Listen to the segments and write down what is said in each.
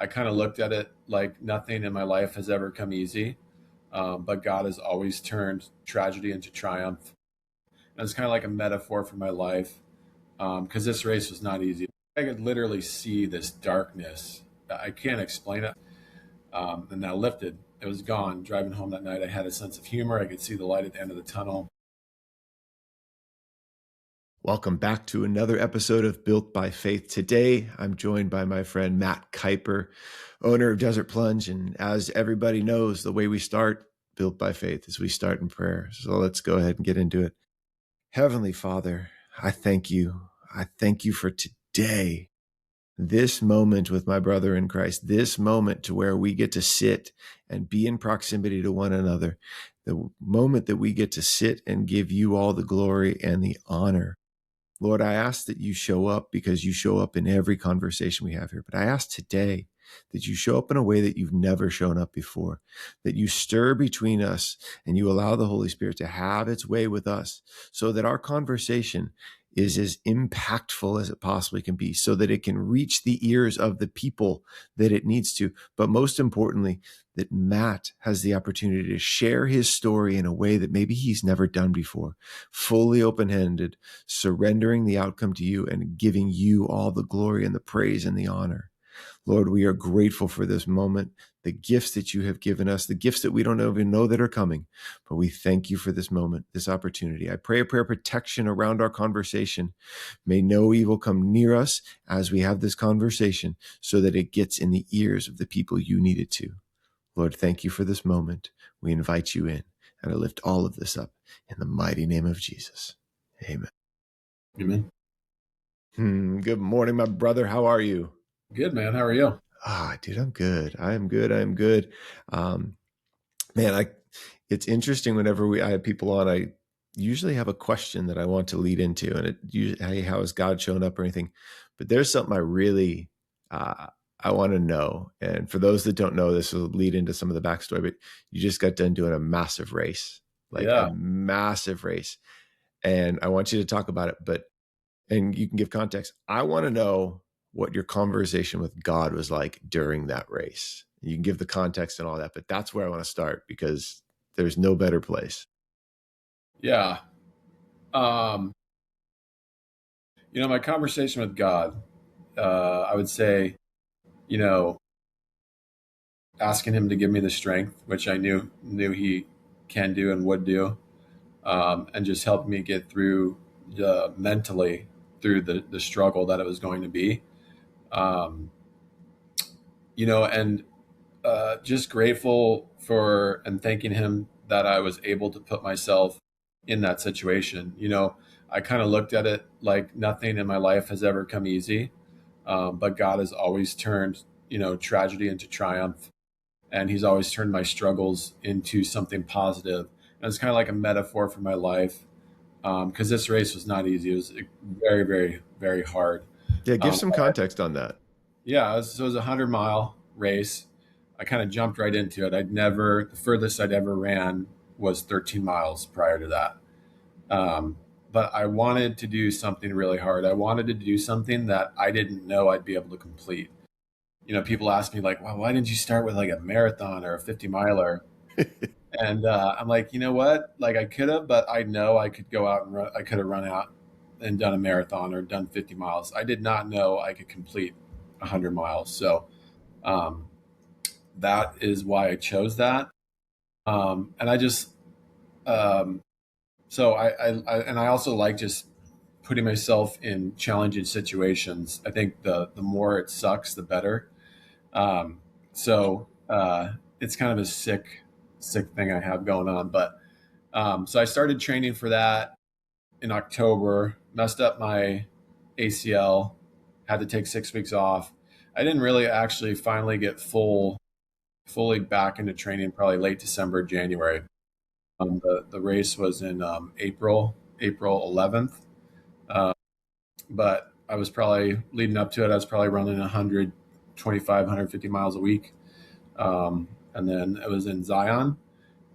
I kind of looked at it like nothing in my life has ever come easy, but God has always turned tragedy into triumph. And it's kind of like a metaphor for my life because this race was not easy. I could literally see this darkness. I can't explain it. And that lifted. It was gone. Driving home that night, I had a sense of humor. I could see the light at the end of the tunnel. Welcome back to another episode of Built by Faith. Today, I'm joined by my friend Matt Kuiper, owner of Desert Plunge. And as everybody knows, the way we start Built by Faith is we start in prayer. So let's go ahead and get into it. Heavenly Father, I thank you. I thank you for today, this moment with my brother in Christ, this moment to where we get to sit and be in proximity to one another, the moment that we get to sit and give you all the glory and the honor. Lord, I ask that you show up because you show up in every conversation we have here. But I ask today that you show up in a way that you've never shown up before, that you stir between us and you allow the Holy Spirit to have its way with us so that our conversation is as impactful as it possibly can be, so that it can reach the ears of the people that it needs to. But most importantly, that Matt has the opportunity to share his story in a way that maybe he's never done before, fully open-handed, surrendering the outcome to you and giving you all the glory and the praise and the honor. Lord, we are grateful for this moment, the gifts that you have given us, the gifts that we don't even know that are coming, but we thank you for this moment, this opportunity. I pray a prayer of protection around our conversation. May no evil come near us as we have this conversation so that it gets in the ears of the people you need it to. Lord, thank you for this moment. We invite you in, and I lift all of this up in the mighty name of Jesus. Amen. Amen. Good morning, my brother. How are you? Good, man. How are you? Dude, I'm good. I am good. Man, it's interesting whenever I have people on, I usually have a question that I want to lead into, and hey, how has God shown up or anything? But there's something I really, I want to know. And for those that don't know, this will lead into some of the backstory, but you just got done doing a massive race, Yeah. a massive race. And I want you to talk about it, and you can give context. I want to know what your conversation with God was like during that race. You can give the context and all that, but that's where I want to start because there's no better place. Yeah. My conversation with God, I would say, asking him to give me the strength, which I knew he can do and would do, and just help me get through mentally through the struggle that it was going to be. Um, and just grateful for and thanking him that I was able to put myself in that situation. I kind of looked at it like nothing in my life has ever come easy, but God has always turned, tragedy into triumph. And he's always turned my struggles into something positive. And it's kind of like a metaphor for my life because this race was not easy. It was very, very, very hard. Yeah, give some context on that. Yeah, it was a 100-mile race. I kind of jumped right into it. The furthest I'd ever ran was 13 miles prior to that. But I wanted to do something really hard. I wanted to do something that I didn't know I'd be able to complete. People ask me like, well, why didn't you start with like a marathon or a 50 miler? And I'm like, you know what? Like I could have, but I know I could go out and run. I could have run out and done a marathon or done 50 miles. I did not know I could complete 100 miles. So um, that is why I chose that. And I just, so and I also like just putting myself in challenging situations. I think the more it sucks, the better. Um, so it's kind of a sick thing I have going on. But so I started training for that in October, messed up my ACL, had to take 6 weeks off. I didn't really actually finally get fully back into training probably late December, January. The race was in April 11th. But I was probably leading up to it. I was probably running 125, 150 miles a week. And then it was in Zion,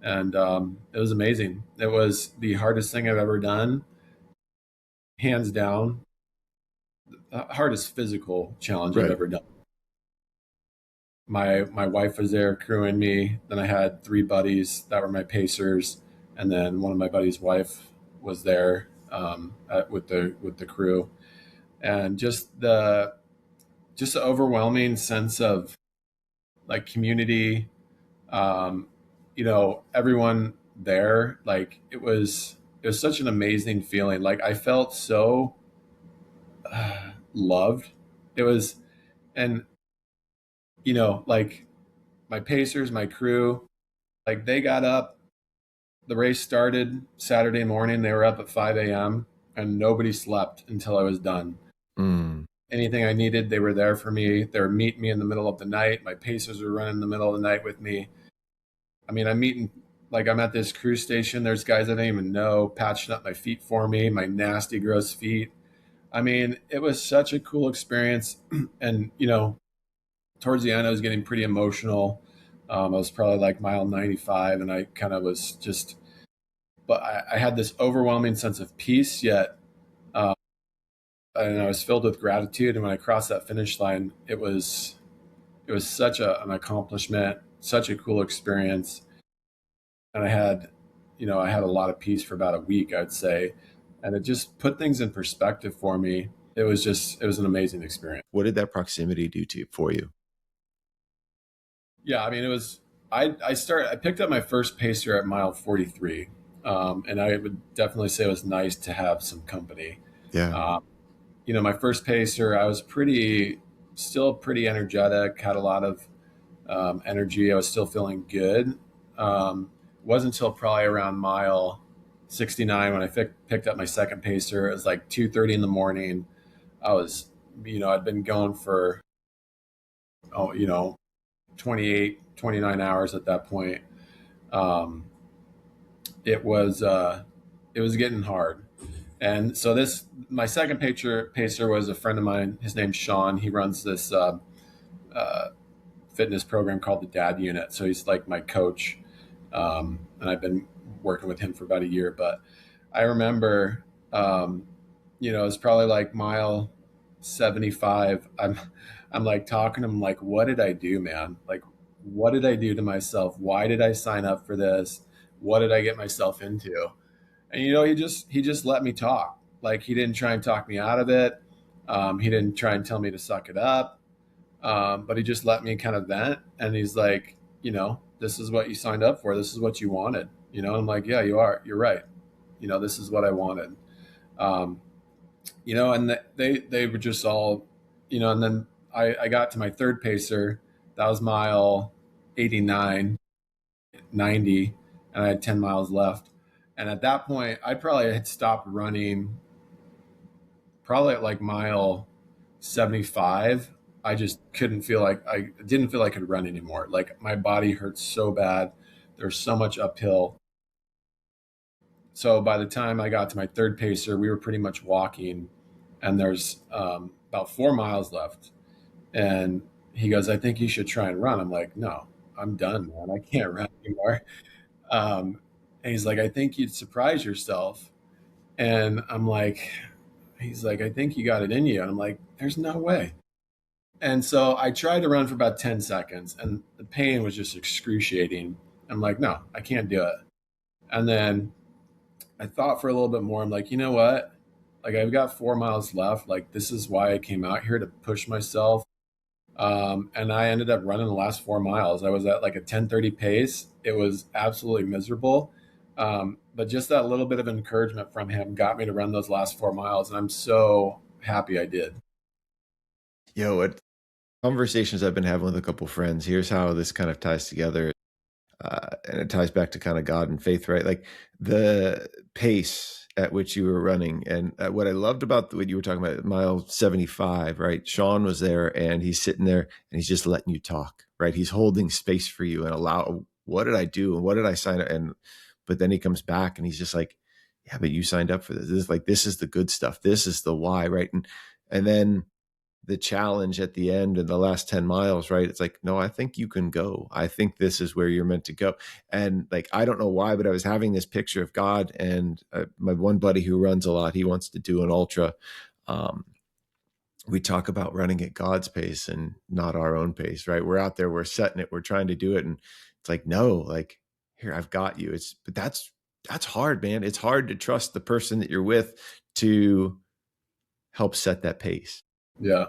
and it was amazing. It was the hardest thing I've ever done, hands down, the hardest physical challenge I've ever done. my wife was there crewing me. Then I had three buddies that were my pacers, and then one of my buddies' wife was there with the crew, and just the overwhelming sense of like community. Um, everyone there, like it was such an amazing feeling. Like I felt so loved. It was, and like my pacers, my crew, like they got up. The race started Saturday morning. They were up at 5 a.m. and nobody slept until I was done. Mm. Anything I needed, they were there for me. They were meeting me in the middle of the night. My pacers were running in the middle of the night with me. I mean, I'm at this cruise station. There's guys I didn't even know patching up my feet for me, my nasty, gross feet. I mean, it was such a cool experience. And, towards the end, I was getting pretty emotional. I was probably like mile 95, and I kind of was just, but I had this overwhelming sense of peace, yet, uh, and I was filled with gratitude. And when I crossed that finish line, it was such an accomplishment, such a cool experience. And I had a lot of peace for about a week, I'd say. And it just put things in perspective for me. It was an amazing experience. What did that proximity do for you? Yeah, I mean, I picked up my first pacer at mile 43. And I would definitely say it was nice to have some company. Yeah. Um, my first pacer, I was still pretty energetic, had a lot of energy. I was still feeling good. It wasn't until probably around mile 69 when I picked up my second pacer. It was like 2:30 in the morning. I was, I'd been going for, oh, 28, 29 hours at that point. Um, it was getting hard. And so my second pacer was a friend of mine. His name's Sean. He runs this uh, fitness program called the Dad Unit. So he's like my coach, and I've been working with him for about a year. But I remember, it's probably like mile 75. I'm like talking to him like, what did I do, man? Like, what did I do to myself? Why did I sign up for this? What did I get myself into? And he just let me talk. Like he didn't try and talk me out of it. He didn't try and tell me to suck it up. But he just let me kind of vent. And he's like, this is what you signed up for. This is what you wanted. And I'm like, yeah, you are. You're right. This is what I wanted. Um, and they were just all, and then I got to my third pacer. That was mile 89, 90, and I had 10 miles left. And at that point, I probably had stopped running probably at like mile 75. I just I didn't feel like I could run anymore. Like my body hurt so bad. There's so much uphill. So by the time I got to my third pacer, we were pretty much walking, and there's about 4 miles left. And he goes, I think you should try and run. I'm like, no, I'm done, man. I can't run anymore. And he's like, I think you'd surprise yourself. And he's like, I think you got it in you. And I'm like, there's no way. And so I tried to run for about 10 seconds, and the pain was just excruciating. I'm like, no, I can't do it. And then I thought for a little bit more. I'm like, you know what? Like, I've got 4 miles left. Like, this is why I came out here, to push myself. And I ended up running the last 4 miles. I was at like a 10:30 pace. It was absolutely miserable. But just that little bit of encouragement from him got me to run those last 4 miles. And I'm so happy I did. What conversations I've been having with a couple friends, here's how this kind of ties together. And it ties back to kind of God and faith, right? Like the pace at which you were running. And what I loved about what you were talking about, mile 75, right? Sean was there, and he's sitting there and he's just letting you talk, right? He's holding space for you and what did I do? And what did I sign up? But then he comes back and he's just like, yeah, but you signed up for this. This is the good stuff. This is the why, right? And then the challenge at the end in the last 10 miles, right? It's like, no, I think you can go. I think this is where you're meant to go. And like, I don't know why, but I was having this picture of God, and my one buddy who runs a lot, he wants to do an ultra. we talk about running at God's pace and not our own pace, right? We're out there, we're setting it, we're trying to do it. And it's like, no, like, here, I've got you. But that's hard, man. It's hard to trust the person that you're with to help set that pace. Yeah.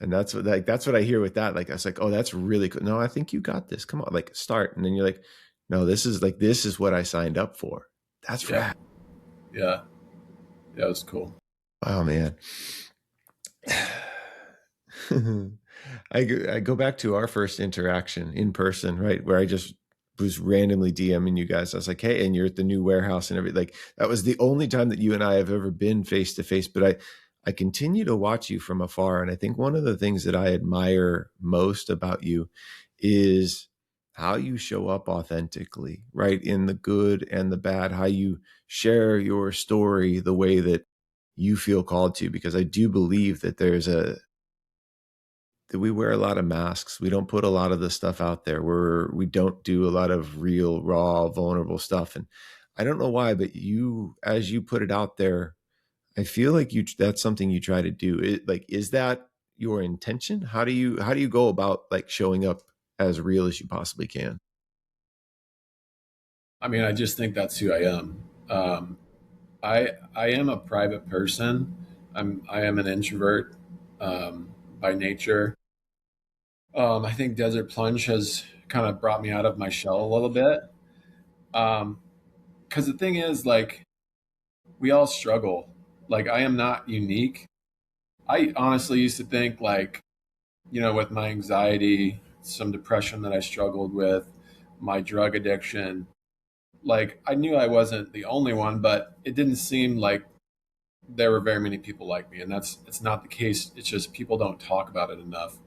And that's what I hear with that. Like, I was like, oh, that's really cool. No, I think you got this. Come on, like, start. And then you're like, no, this is what I signed up for. That's Yeah. rad. Yeah. Yeah. It was cool. Oh, man. I go back to our first interaction in person, right? Where I just was randomly DMing you guys. I was like, hey, and you're at the new warehouse and everything. Like, that was the only time that you and I have ever been face to face. But I continue to watch you from afar. And I think one of the things that I admire most about you is how you show up authentically, right? In the good and the bad, how you share your story the way that you feel called to, because I do believe that that we wear a lot of masks. We don't put a lot of the stuff out there. We don't do a lot of real, raw, vulnerable stuff. And I don't know why, but as you put it out there, I feel like that's something you try to do. Is that your intention? How do you go about like showing up as real as you possibly can? I mean, I just think that's who I am. I am a private person. I am an introvert by nature. I think Desert Plunge has kind of brought me out of my shell a little bit. Because the thing is, like, we all struggle. Like, I am not unique. I honestly used to think, like, with my anxiety, some depression that I struggled with, my drug addiction, like, I knew I wasn't the only one, but it didn't seem like there were very many people like me. And it's not the case. It's just people don't talk about it enough.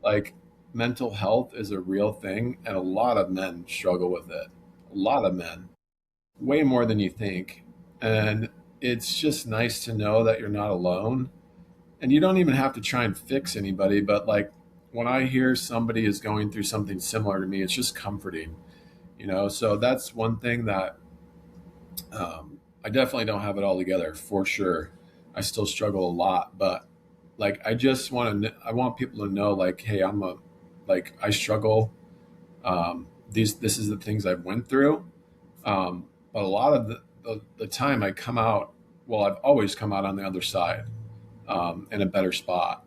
Like, mental health is a real thing, and a lot of men struggle with it. A lot of men, way more than you think. And it's just nice to know that you're not alone. And you don't even have to try and fix anybody, but like, when I hear somebody is going through something similar to me, it's just comforting. So that's one thing that I definitely don't have it all together for sure. I still struggle a lot, but like, I want people to know, like, hey, I struggle. This is the things I've went through. But a lot of the time I come out, well, I've always come out on the other side, in a better spot.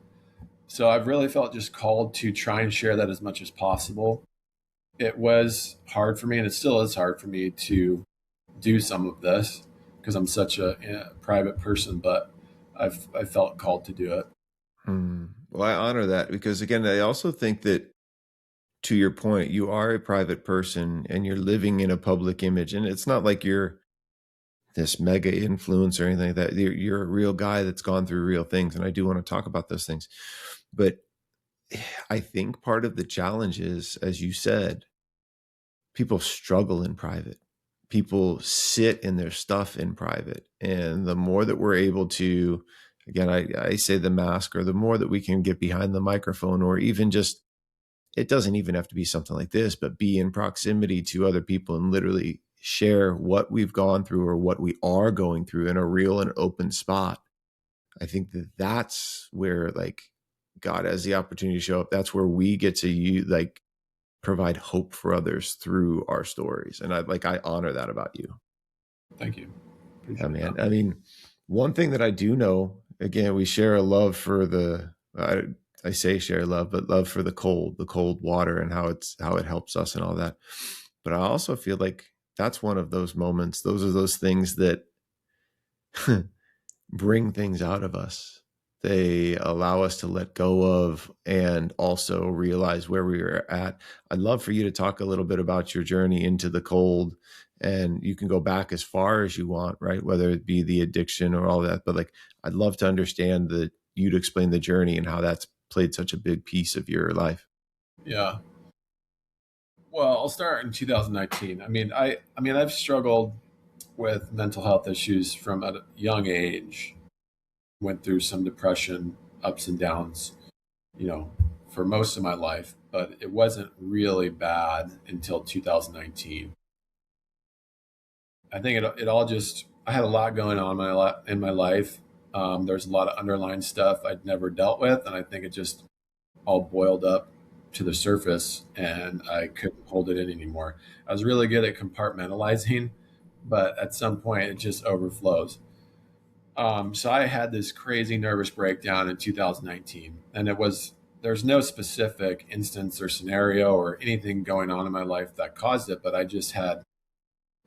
So I've really felt just called to try and share that as much as possible. It was hard for me, and it still is hard for me to do some of this because I'm such a private person, but I felt called to do it. Well, I honor that because, again, I also think that, to your point, you are a private person and you're living in a public image, and it's not like you're this mega influence or anything like that. You're a real guy that's gone through real things, and I do want to talk about those things. But I think part of the challenge is, as you said, people struggle in private. People sit in their stuff in private. And the more that we're able to, again, I say the mask, or the more that we can get behind the microphone, or even just, it doesn't even have to be something like this, but be in proximity to other people and literally share what we've gone through or what we are going through in a real and open spot. I think that that's where, like, God has the opportunity to show up. That's where we get to provide hope for others through our stories. And I honor that about you. Thank you. Yeah, Appreciate man. that. I mean, one thing that I do know, again, we share a love for I say share love, but love for the cold water, and how it helps us and all that. But I also feel like that's one of those moments. Those are those things that bring things out of us. They allow us to let go of and also realize where we are at. I'd love for you to talk a little bit about your journey into the cold, and you can go back as far as you want, right? Whether it be the addiction or all that, but like, I'd love to understand you to explain the journey and how that's played such a big piece of your life. Yeah. Well, I'll start in 2019. I mean, I've struggled with mental health issues from a young age. Went through some depression, ups and downs, you know, for most of my life, but it wasn't really bad until 2019. I think it all just, I had a lot going on in my life. There's a lot of underlying stuff I'd never dealt with, and I think it just all boiled up to the surface, and I couldn't hold it in anymore. I was really good at compartmentalizing, but at some point it just overflows. So I had this crazy nervous breakdown in 2019, and there's no specific instance or scenario or anything going on in my life that caused it, but I just had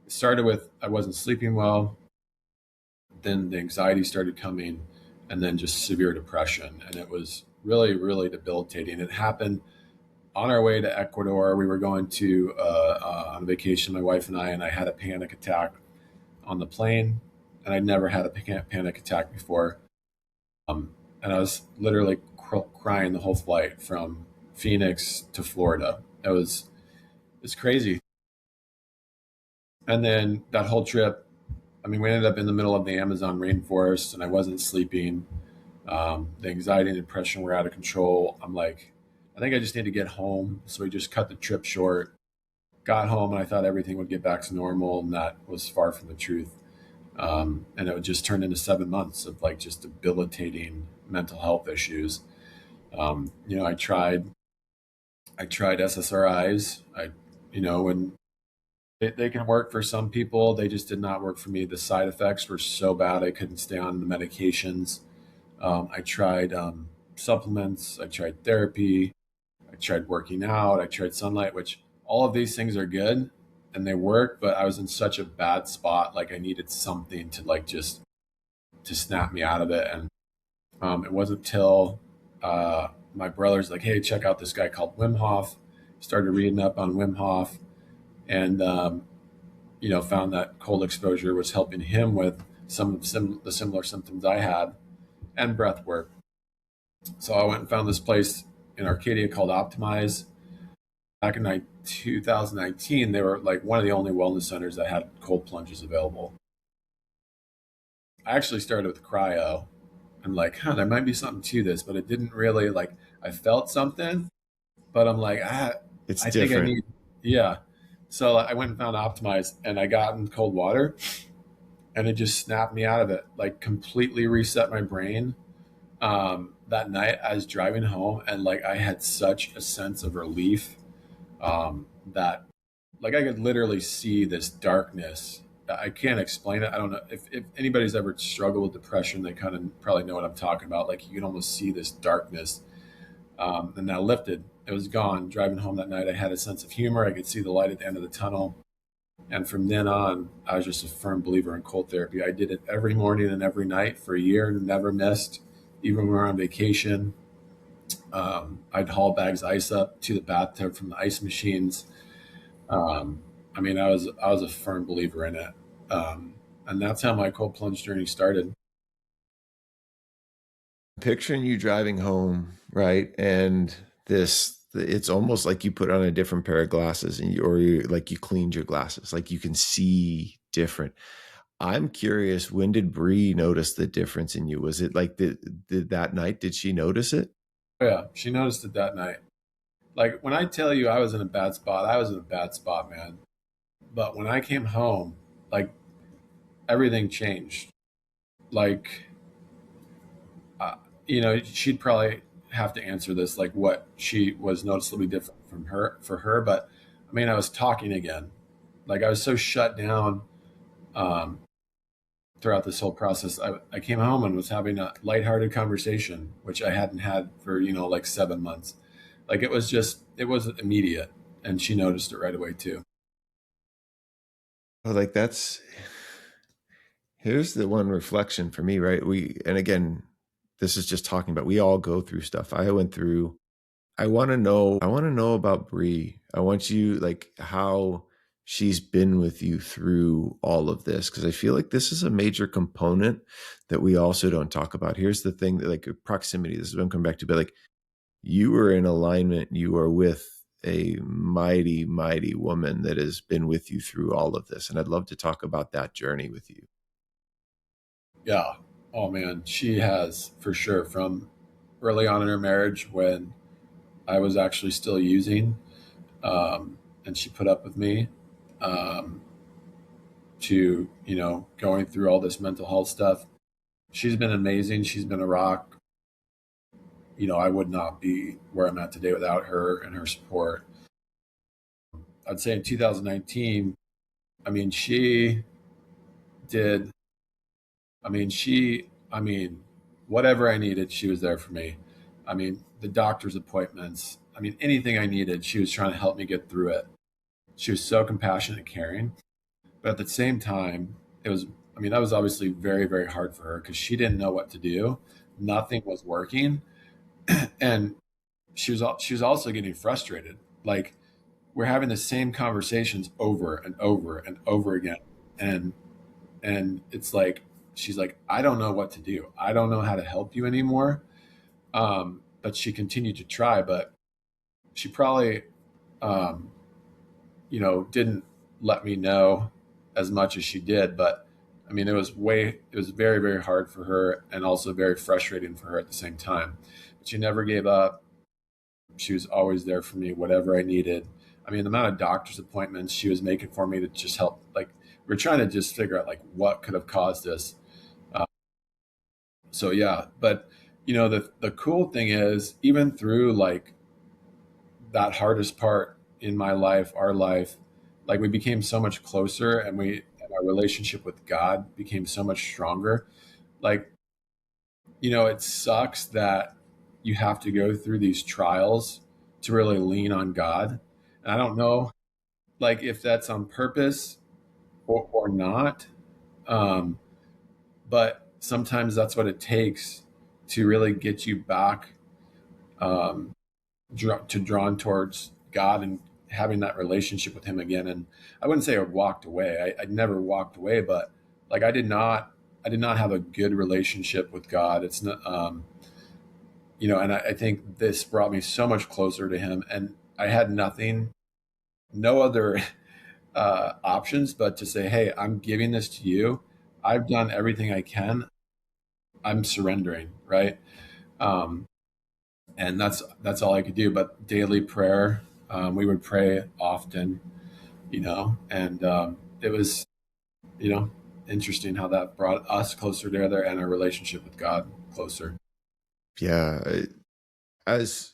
it started with I wasn't sleeping well, then the anxiety started coming, and then just severe depression, and it was really, really debilitating. It happened on our way to Ecuador. We were going to on vacation, my wife and I had a panic attack on the plane, and I'd never had a panic attack before. And I was literally crying the whole flight from Phoenix to Florida. It's crazy. And then that whole trip, I mean, we ended up in the middle of the Amazon rainforest, and I wasn't sleeping. The anxiety and depression were out of control. I'm like, I think I just need to get home. So we just cut the trip short. Got home, and I thought everything would get back to normal, and that was far from the truth. And it would just turn into 7 months of like just debilitating mental health issues. I tried SSRIs. When they can work for some people, they just did not work for me. The side effects were so bad, I couldn't stay on the medications. I tried supplements. I tried therapy. I tried working out. I tried sunlight, which all of these things are good and they work, but I was in such a bad spot. Like I needed something to like just to snap me out of it. And it wasn't till my brother's like, hey, check out this guy called Wim Hof. Started reading up on Wim Hof, and found that cold exposure was helping him with some of the similar symptoms I had, and breath work. So I went and found this place in Arcadia called Optimize. Back in 2019, they were like one of the only wellness centers that had cold plunges available. I actually started with cryo, and like, there might be something to this, but it didn't really like. I felt something, but I'm like, It's I think I different. need, yeah. So I went and found Optimize, and I got in cold water, and it just snapped me out of it, like completely reset my brain. That night I was driving home, and like I had such a sense of relief, that like I could literally see this darkness. I can't explain it. I don't know if anybody's ever struggled with depression, they kind of probably know what I'm talking about. Like you can almost see this darkness, and that lifted. It was gone. Driving home that night, I had a sense of humor. I could see the light at the end of the tunnel. And from then on, I was just a firm believer in cold therapy. I did it every morning and every night for a year, never missed, even when we were on vacation. I'd haul bags of ice up to the bathtub from the ice machines. I mean, I was a firm believer in it, and that's how my cold plunge journey started. Picturing you driving home, right? And it's almost like you put on a different pair of glasses, and you like you cleaned your glasses, like you can see different. I'm curious, when did Bree notice the difference in you? Was it like did that night? Did she notice it? Oh, yeah, she noticed it that night. Like when I tell you I was in a bad spot, I was in a bad spot, man. But when I came home, like everything changed. Like, uh, she'd probably have to answer this, like what she was noticeably different from her for her. But I mean, I was talking again. Like I was so shut down, um, throughout this whole process. I came home and was having a lighthearted conversation, which I hadn't had for, like 7 months. Like it was immediate. And she noticed it right away too. Oh, like here's the one reflection for me, right? And again, this is just talking about, we all go through stuff. I went through, I want to know about Bree. I want you, like, how she's been with you through all of this. Cause I feel like this is a major component that we also don't talk about. Here's the thing that, like, proximity, this is what I'm coming back to, but like, you are in alignment. You are with a mighty, mighty woman that has been with you through all of this. And I'd love to talk about that journey with you. Yeah. Oh man, she has for sure, from early on in her marriage when I was actually still using, and she put up with me, um, to, going through all this mental health stuff. she's been amazing. She's been a rock. I would not be where I'm at today without her and her support. I'd say in 2019, I mean, she did, I mean, whatever I needed, she was there for me. I mean, the doctor's appointments, I mean, anything I needed, she was trying to help me get through it. She was so compassionate and caring. But at the same time, it was, I mean, that was obviously very, very hard for her because she didn't know what to do. Nothing was working. And she was also getting frustrated. Like, we're having the same conversations over and over and over again. And it's like she's like, I don't know what to do. I don't know how to help you anymore. But she continued to try, but she probably um, didn't let me know as much as she did. But I mean, it was very, very hard for her and also very frustrating for her at the same time. But she never gave up. She was always there for me, whatever I needed. I mean, the amount of doctor's appointments she was making for me to just help, like, we're trying to just figure out like what could have caused this. Uh, so yeah, but the cool thing is, even through like that hardest part in my life, our life, like we became so much closer, and our relationship with God became so much stronger. Like, it sucks that you have to go through these trials to really lean on God. And I don't know, like, if that's on purpose or not. Um, but sometimes that's what it takes to really get you back, um, drawn towards God and having that relationship with Him again. And I wouldn't say I walked away. I never walked away, but like I did not have a good relationship with God. It's not, and I think this brought me so much closer to Him. And I had no other options but to say, hey, I'm giving this to you. I've done everything I can. I'm surrendering, right? Um, and that's all I could do. But daily prayer, we would pray often, and it was, you know, interesting how that brought us closer together and our relationship with God closer. Yeah. As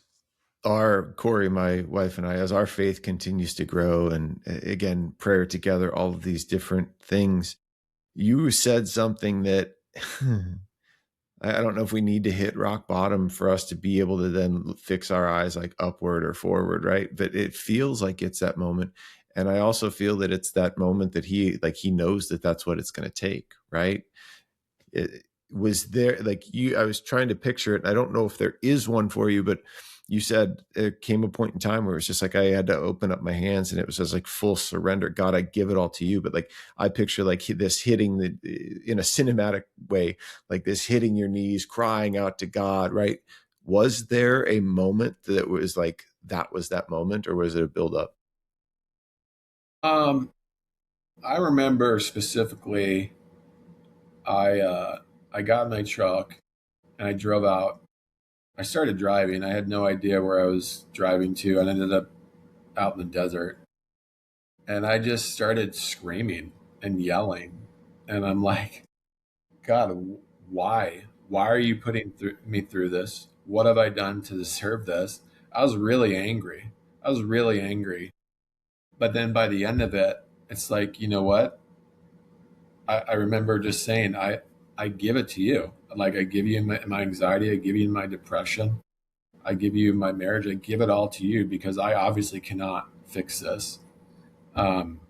our Corey, my wife, and I, as our faith continues to grow, and again, prayer together, all of these different things, you said something that I don't know if we need to hit rock bottom for us to be able to then fix our eyes like upward or forward, right? But it feels like it's that moment. And I also feel that it's that moment that he knows that that's what it's going to take, right? It was there, like I was trying to picture it. I don't know if there is one for you, but you said it came a point in time where it's just like I had to open up my hands and it was just like full surrender. God, I give it all to you. But like I picture like this hitting in a cinematic way, like this hitting your knees, crying out to God, right? Was there a moment that was like that was that moment, or was it a buildup? Um, I remember specifically, I uh, I got in my truck and I drove out. I started driving. I had no idea where I was driving to, and I ended up out in the desert. And I just started screaming and yelling, and I'm like, God, why? Why are you putting me through this? What have I done to deserve this? I was really angry. I was really angry. But then by the end of it, it's like, you know what? I remember just saying, I give it to you. Like, I give you my anxiety, I give you my depression, I give you my marriage, I give it all to you because I obviously cannot fix this. Um,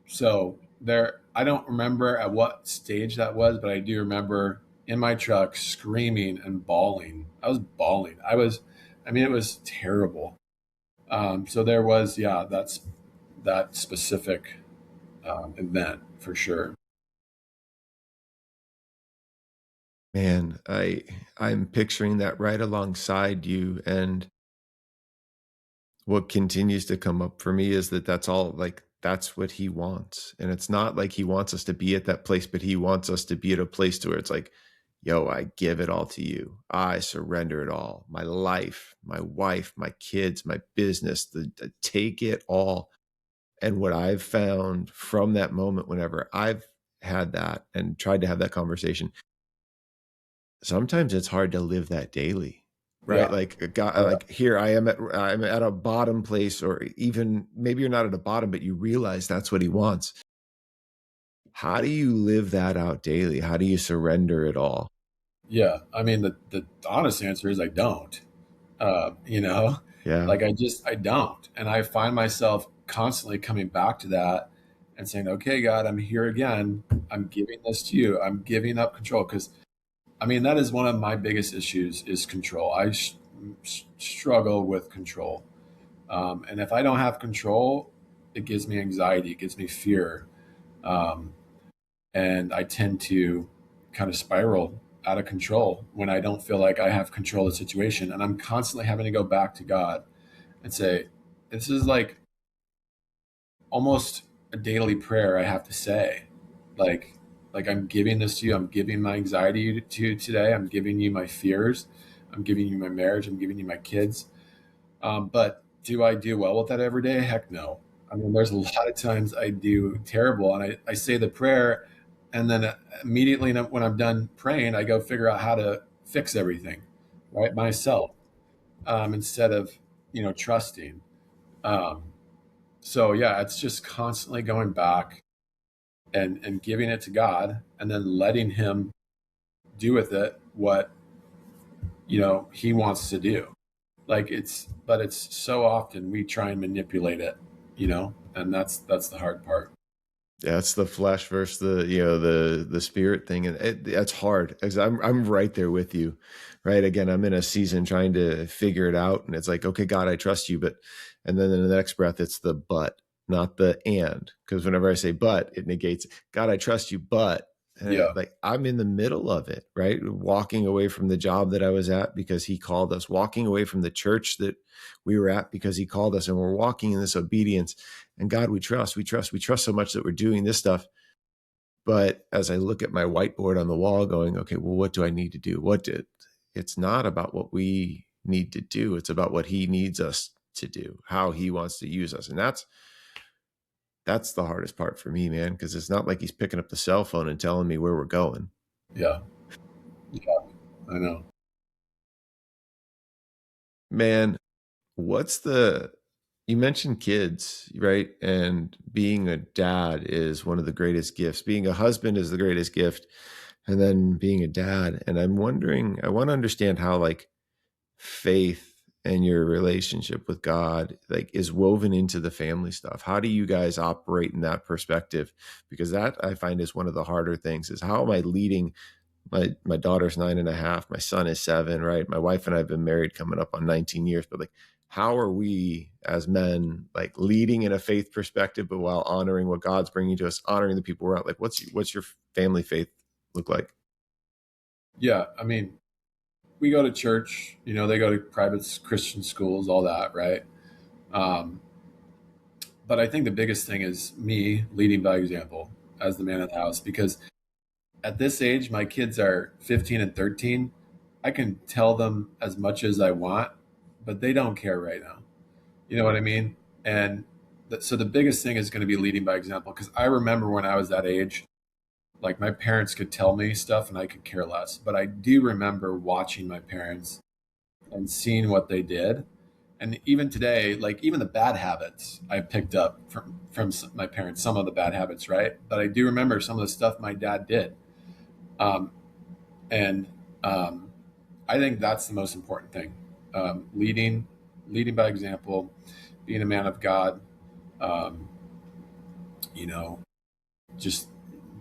So I don't remember at what stage that was, but I do remember in my truck screaming and bawling. I was bawling. I mean, it was terrible. So there was, yeah, that specific event for sure. Man, I'm picturing that right alongside you. And what continues to come up for me is that that's all like that's what he wants. And it's not like he wants us to be at that place, but he wants us to be at a place to where it's like, yo, I give it all to you. I surrender it all. My life, my wife, my kids, my business, the take it all. And what I've found from that moment, whenever I've had that and tried to have that conversation, sometimes it's hard to live that daily, right? Yeah. Like God, Oh, yeah. like here I'm at a bottom place, or even maybe you're not at a bottom, but you realize that's what he wants. How do you live that out daily? How do you surrender it all? Yeah. I mean, the honest answer is I don't. You know, Yeah. like I don't. And I find myself constantly coming back to that and saying, okay, God, I'm here again. I'm giving this to you. I'm giving up control. Because I mean, that is one of my biggest issues is control. Struggle with control. And if I don't have control, it gives me anxiety. It gives me fear. Um, and I tend to kind of spiral out of control when I don't feel like I have control of the situation. And I'm constantly having to go back to God and say, this is like almost a daily prayer I have to say. Like, like I'm giving this to you. I'm giving my anxiety to you today. I'm giving you my fears. I'm giving you my marriage. I'm giving you my kids. But do I do well with that every day? Heck no. I mean, there's a lot of times I do terrible, and I say the prayer, and then immediately when I'm done praying, I go figure out how to fix everything, right, myself, instead of trusting. Um, so yeah, it's just constantly going back and giving it to God, and then letting Him do with it what He wants to do. Like but it's so often we try and manipulate it, and that's the hard part. That's the flesh versus the spirit thing, and that's hard because I'm right there with you, right? Again, I'm in a season trying to figure it out, and it's like, okay, God, I trust you, but and then in the next breath, it's the but, not the and, because whenever I say but, it negates God, I trust you, but Yeah. like I'm in the middle of it, right? Walking away from the job that I was at because He called us, walking away from the church that we were at because He called us, and we're walking in this obedience. And God, we trust so much that we're doing this stuff. But as I look at my whiteboard on the wall going, okay, well, what do I need to do? It's not about what we need to do. It's about what He needs us to do, how He wants to use us. And that's the hardest part for me, man, because it's not like He's picking up the cell phone and telling me where we're going. Yeah. Yeah. I know. Man, what's you mentioned kids, right? And being a dad is one of the greatest gifts. Being a husband is the greatest gift. And then being a dad. And I'm wondering, I want to understand how like faith and your relationship with God like is woven into the family stuff. How do you guys operate in that perspective? Because that I find is one of the harder things is how am I leading my daughter's 9.5, my son is 7, right? My wife and I have been married coming up on 19 years, but like how are we as men like leading in a faith perspective, but while honoring what God's bringing to us, honoring the people we're out? Like what's your family faith look like? Yeah. I mean, we go to church. They go to private Christian schools, all that, right? Um, but I think the biggest thing is me leading by example as the man of the house, because at this age, my kids are 15 and 13. I can tell them as much as I want, but they don't care right now. You know what I mean? And so the biggest thing is going to be leading by example. Because I remember when I was that age, like my parents could tell me stuff and I could care less. But I do remember watching my parents and seeing what they did. And even today, like even the bad habits I picked up from my parents, some of the bad habits, right? But I do remember some of the stuff my dad did. Um, and I think that's the most important thing. Leading by example, being a man of God, um, you know, just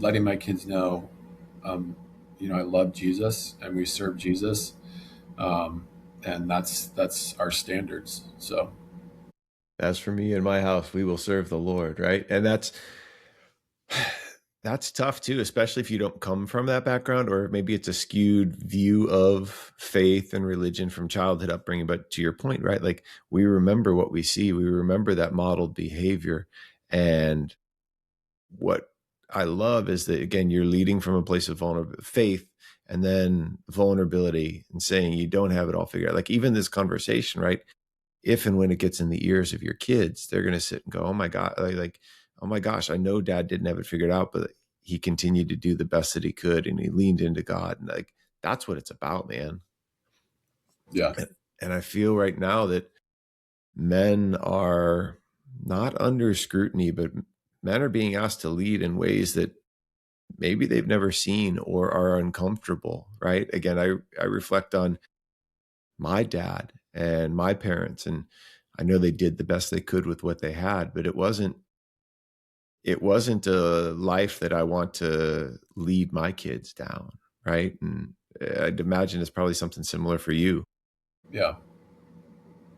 letting my kids know, um, I love Jesus and we serve Jesus, um, and that's our standards. So As for me and my house, we will serve the Lord, right? And that's tough too, especially if you don't come from that background, or maybe it's a skewed view of faith and religion from childhood upbringing. But to your point, right? Like we remember what we see, we remember that modeled behavior. And what I love is that, again, you're leading from a place of faith and then vulnerability and saying you don't have it all figured out. Like even this conversation, right? If and when it gets in the ears of your kids, they're going to sit and go, "Oh my God, like, oh my gosh, I know Dad didn't have it figured out, but he continued to do the best that he could, and he leaned into God." And like that's what it's about, man. Yeah. And I feel right now that men are not under scrutiny, but men are being asked to lead in ways that maybe they've never seen or are uncomfortable, right? Again, I reflect on my dad and my parents, and I know they did the best they could with what they had, but it wasn't a life that I want to lead my kids down, right? And I'd imagine it's probably something similar for you. Yeah.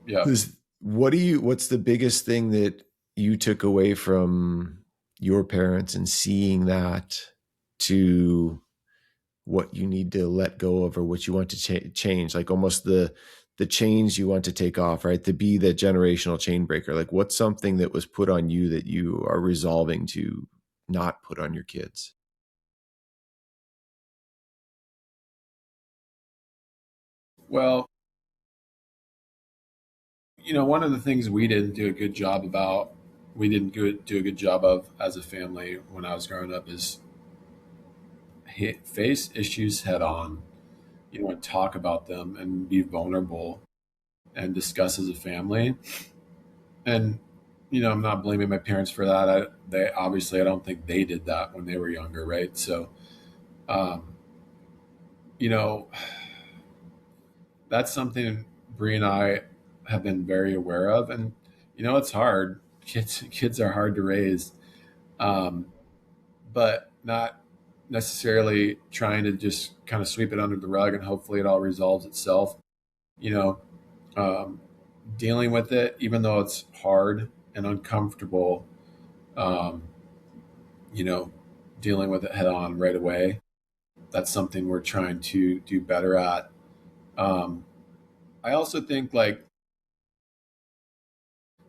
Yeah. What's the biggest thing that you took away from your parents and seeing that to what you need to let go of or what you want to change, like almost the chains you want to take off, right? To be the generational chain breaker. Like what's something that was put on you that you are resolving to not put on your kids? Well, one of the things we didn't do a good job of as a family when I was growing up is face issues head on, and talk about them and be vulnerable and discuss as a family. And, I'm not blaming my parents for that. I don't think they did that when they were younger. Right. So, um, you know, that's something Bree and I have been very aware of. And, it's hard. Kids are hard to raise. Um, but not necessarily trying to just kind of sweep it under the rug and hopefully it all resolves itself. You know, um, Dealing with it, even though it's hard and uncomfortable, um, you know, dealing with it head on right away. That's something we're trying to do better at. Um, I also think, like,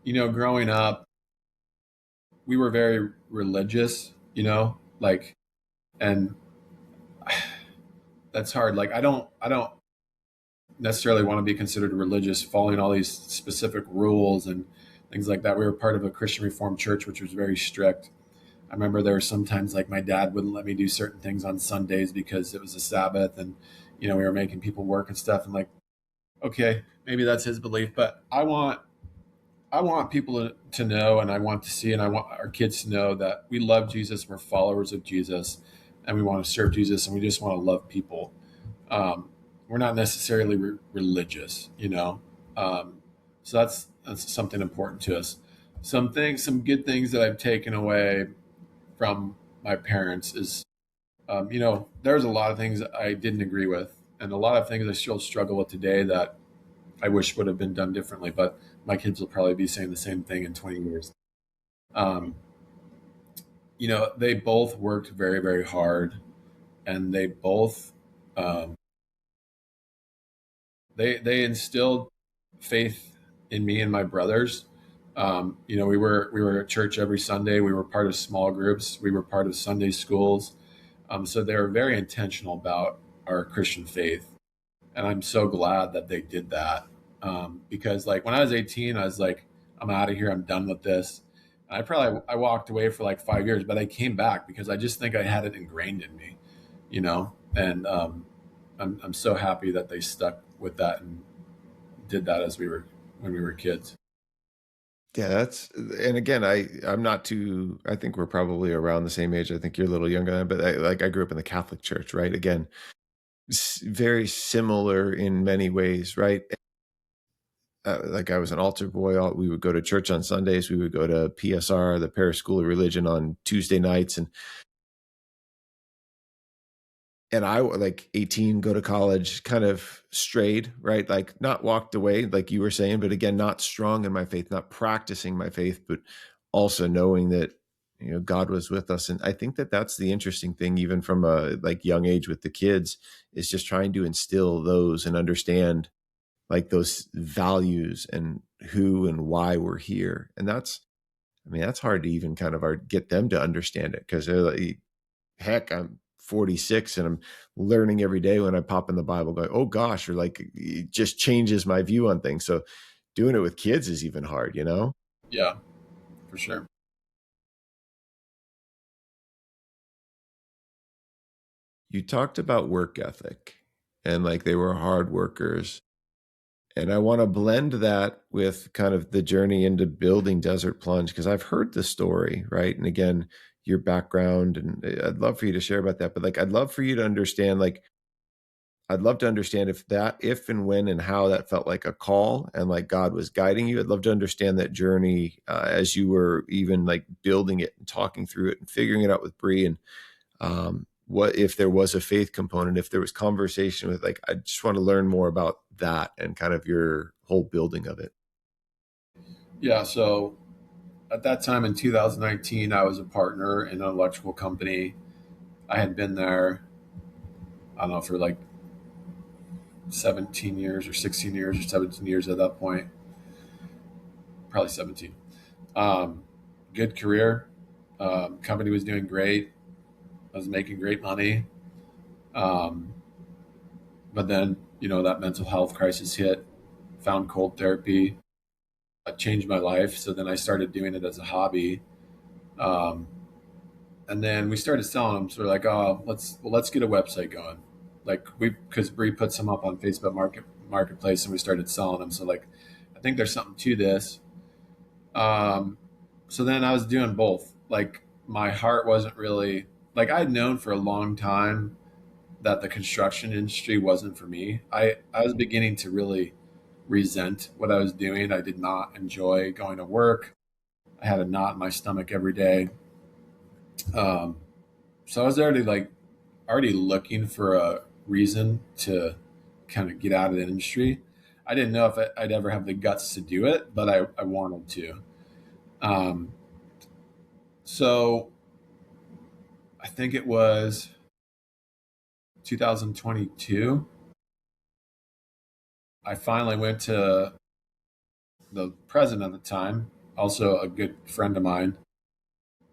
growing up, we were very religious, like, and that's hard. Like, I don't necessarily want to be considered religious, following all these specific rules and things like that. We were part of a Christian Reformed church, which was very strict. I remember there were sometimes like my dad wouldn't let me do certain things on Sundays because it was a Sabbath, and we were making people work and stuff. And like, okay, maybe that's his belief, but I want people to know, and I want to see, and I want our kids to know that we love Jesus, we're followers of Jesus, and we want to serve Jesus, and we just want to love people. Um, we're not necessarily religious, so that's something important to us. Some good things that I've taken away from my parents is, there's a lot of things I didn't agree with, and a lot of things I still struggle with today that I wish would have been done differently. But my kids will probably be saying the same thing in 20 years. Um, they both worked very, very hard, and um, they instilled faith in me and my brothers. We were at church every Sunday. We were part of small groups. We were part of Sunday schools. So they were very intentional about our Christian faith, and I'm so glad that they did that. Because like when I was 18, I was like, I'm out of here. I'm done with this. And I walked away for like 5 years, but I came back because I just think I had it ingrained in me, And I'm so happy that they stuck with that and did that when we were kids. Yeah, and again, I'm not too, I think we're probably around the same age. I think you're a little younger than, but I grew up in the Catholic Church, right? Again, very similar in many ways, right? Like I was an altar boy. We would go to church on Sundays. We would go to PSR, the Parish School of Religion, on Tuesday nights, and I, like 18, go to college, kind of strayed, right? Like not walked away, like you were saying, but again, not strong in my faith, not practicing my faith, but also knowing that, God was with us. And I think that that's the interesting thing, even from a like young age with the kids, is just trying to instill those and understand like those values and who and why we're here. And that's hard to even kind of get them to understand it, because they're like, heck, I'm 46 and I'm learning every day when I pop in the Bible going, oh gosh, or like it just changes my view on things. So doing it with kids is even hard. Yeah, for sure. You talked about work ethic. and like they were hard workers. And I want to blend that with kind of the journey into building Desert Plunge, because I've heard the story, right? And again, your background, and I'd love for you to share about that. But like, I'd love for you to understand, like, I'd love to understand if and when and how that felt like a call and like God was guiding you. I'd love to understand that journey as you were even like building it and talking through it and figuring it out with Bree, and what if there was a faith component, if there was conversation with, like, I just want to learn more about that and kind of your whole building of it. Yeah. So at that time in 2019, I was a partner in an electrical company. I had been there, I don't know, for like 17 years or 16 years or 17 years at that point, probably 17. Um, Good career. Company was doing great. I was making great money. Um, but then, that mental health crisis hit, found cold therapy, changed my life. So then I started doing it as a hobby. Um, and then we started selling them. So we're like, oh, let's get a website going. Like because Bree put some up on Facebook Marketplace, and we started selling them. So like, I think there's something to this. Um, so then I was doing both. Like my heart wasn't really like I'd known for a long time that the construction industry wasn't for me. I was beginning to really resent what I was doing. I did not enjoy going to work. I had a knot in my stomach every day. Um, so I was already looking for a reason to kind of get out of the industry. I didn't know if I'd ever have the guts to do it, but I wanted to. Um, so I think it was 2022. I finally went to the president at the time, also a good friend of mine,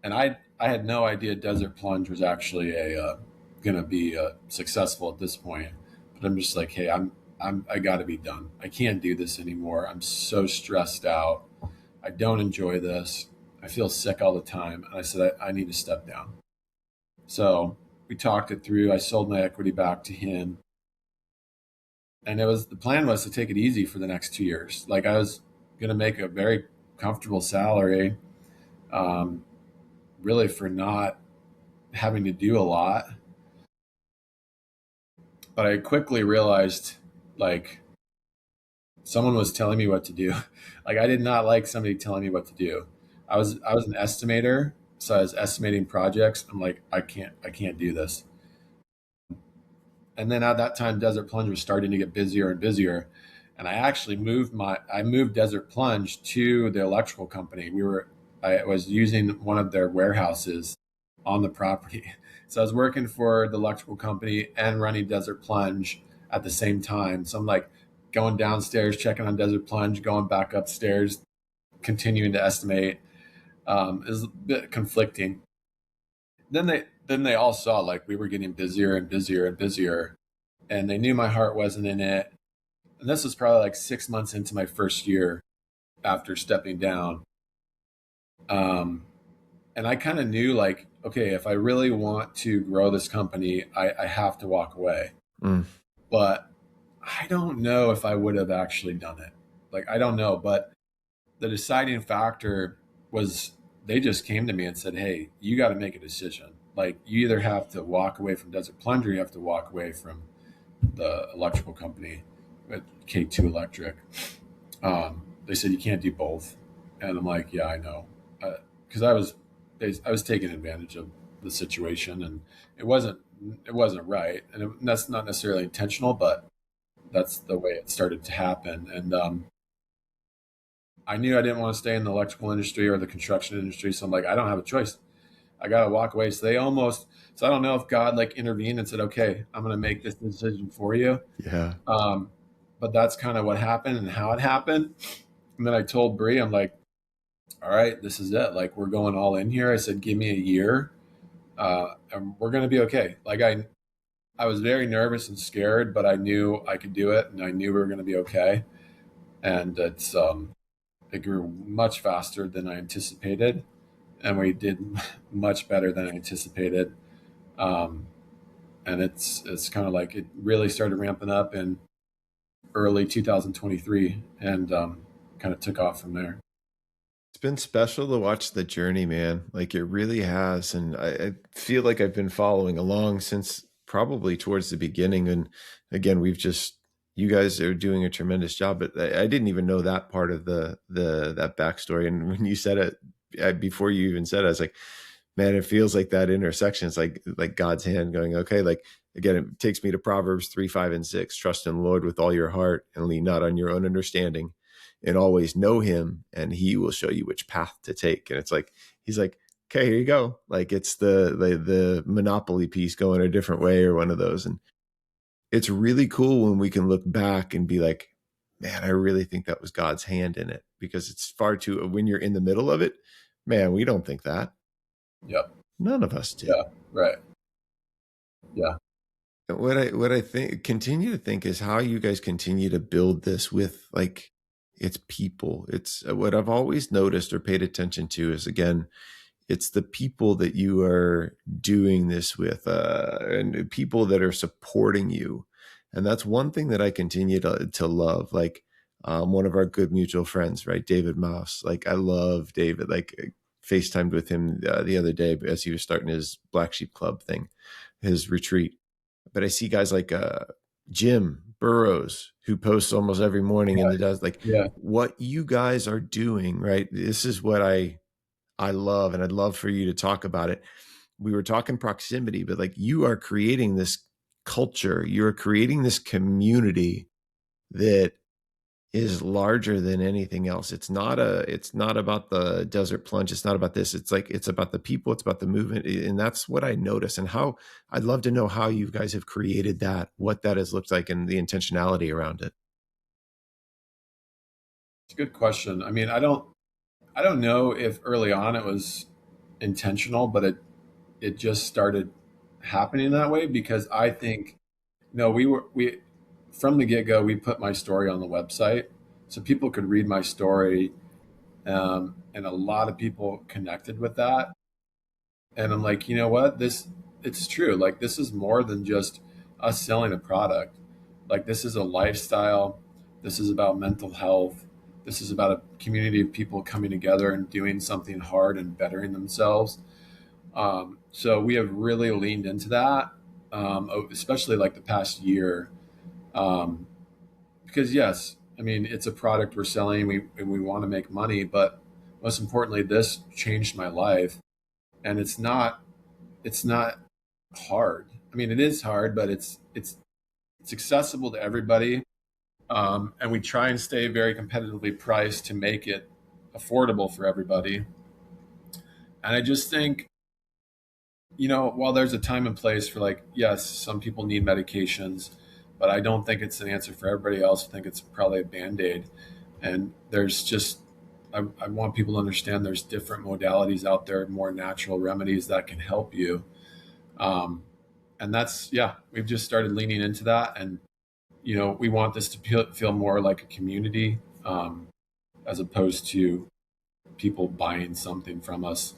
and I had no idea Desert Plunge was actually a going to be successful at this point. But I'm just like, hey, I got to be done. I can't do this anymore. I'm so stressed out. I don't enjoy this. I feel sick all the time. And I said, I need to step down. So we talked it through. I sold my equity back to him, and the plan was to take it easy for the next 2 years. Like I was going to make a very comfortable salary, um, really for not having to do a lot. But I quickly realized, like, someone was telling me what to do. Like I did not like somebody telling me what to do. I was an estimator, so I was estimating projects. I'm like, I can't do this. And then at that time, Desert Plunge was starting to get busier and busier. And I moved Desert Plunge to the electrical company. I was using one of their warehouses on the property. So I was working for the electrical company and running Desert Plunge at the same time. So I'm like going downstairs, checking on Desert Plunge, going back upstairs, continuing to estimate. It was a bit conflicting. Then they all saw like we were getting busier and busier and busier, and they knew my heart wasn't in it. And this was probably like 6 months into my first year after stepping down. Um, and I kind of knew like, okay, if I really want to grow this company, I have to walk away. Mm. But I don't know if I would have actually done it. Like, I don't know. But the deciding factor was they just came to me and said, hey, you got to make a decision. Like, you either have to walk away from Desert Plunge or you have to walk away from the electrical company at K2 Electric. They said, you can't do both. And I'm like, yeah, I know. Because I was taking advantage of the situation, and it wasn't it wasn't right, and that's not necessarily intentional, but that's the way it started to happen. And I knew I didn't want to stay in the electrical industry or the construction industry, so I'm like, I don't have a choice. I got to walk away. So I don't know if God like intervened and said, okay, I'm going to make this decision for you. Yeah. Um, but that's kind of what happened and how it happened. And then I told Bree, I'm like, all right, this is it. Like, we're going all in here. I said, give me a year, and we're going to be okay. Like I was very nervous and scared, but I knew I could do it, and I knew we were going to be okay. And it grew much faster than I anticipated, and we did much better than I anticipated. Um, and it's kind of like it really started ramping up in early 2023, and kind of took off from there. It's been special to watch the journey, man. Like it really has. And I feel like I've been following along since probably towards the beginning. And again, you guys are doing a tremendous job, but I didn't even know that part of that backstory. And when you said it, before you even said it, I was like, man, it feels like that intersection. It's like God's hand going, okay, like again, it takes me to Proverbs 3, 5, and 6. Trust in the Lord with all your heart and lean not on your own understanding, and always know him, and he will show you which path to take. And it's like, he's like, okay, here you go. Like it's the Monopoly piece going a different way, or one of those. And it's really cool when we can look back and be like, man, I really think that was God's hand in it, because it's far too, when you're in the middle of it, man, we don't think that. Yep. None of us do. Yeah. Right. Yeah. What I think, continue to think, is how you guys continue to build this with, like, it's people. It's what I've always noticed or paid attention to is, again, it's the people that you are doing this with, and people that are supporting you. And that's one thing that I continue to love. Like, one of our good mutual friends, right? David Mouse. Like, I love David. Like, I FaceTimed with him the other day as he was starting his Black Sheep Club thing, his retreat. But I see guys like Jim Burrows, who posts almost every morning in the does, like, Yeah. what you guys are doing, right? This is what I love, and I'd love for you to talk about it. We were talking proximity, but like, you are creating this culture, you're creating this community that is larger than anything else. It's not about the desert plunge. It's not about this. It's like, it's about the people, it's about the movement. And that's what I notice, and how I'd love to know how you guys have created that, what that has looked like, and the intentionality around it. It's a good question. I mean, I don't know if early on it was intentional, but it just started happening that way, because I think, no, we from the get go, we put my story on the website so people could read my story, and a lot of people connected with that. And I'm like, you know what, this it's true. Like, this is more than just us selling a product. Like, this is a lifestyle. This is about mental health. This is about a community of people coming together and doing something hard and bettering themselves. So we have really leaned into that, especially like the past year, um, because yes, I mean, it's a product we're selling. We want to make money, but most importantly, this changed my life, and it's not hard. I mean, it is hard, but it's accessible to everybody, and we try and stay very competitively priced to make it affordable for everybody. And I just think, while there's a time and place for, like, yes, some people need medications, but I don't think it's an answer for everybody else. I think it's probably a band-aid. And there's just, I want people to understand there's different modalities out there, more natural remedies that can help you. Um, and that's, yeah, we've just started leaning into that. And, we want this to feel more like a community, as opposed to people buying something from us.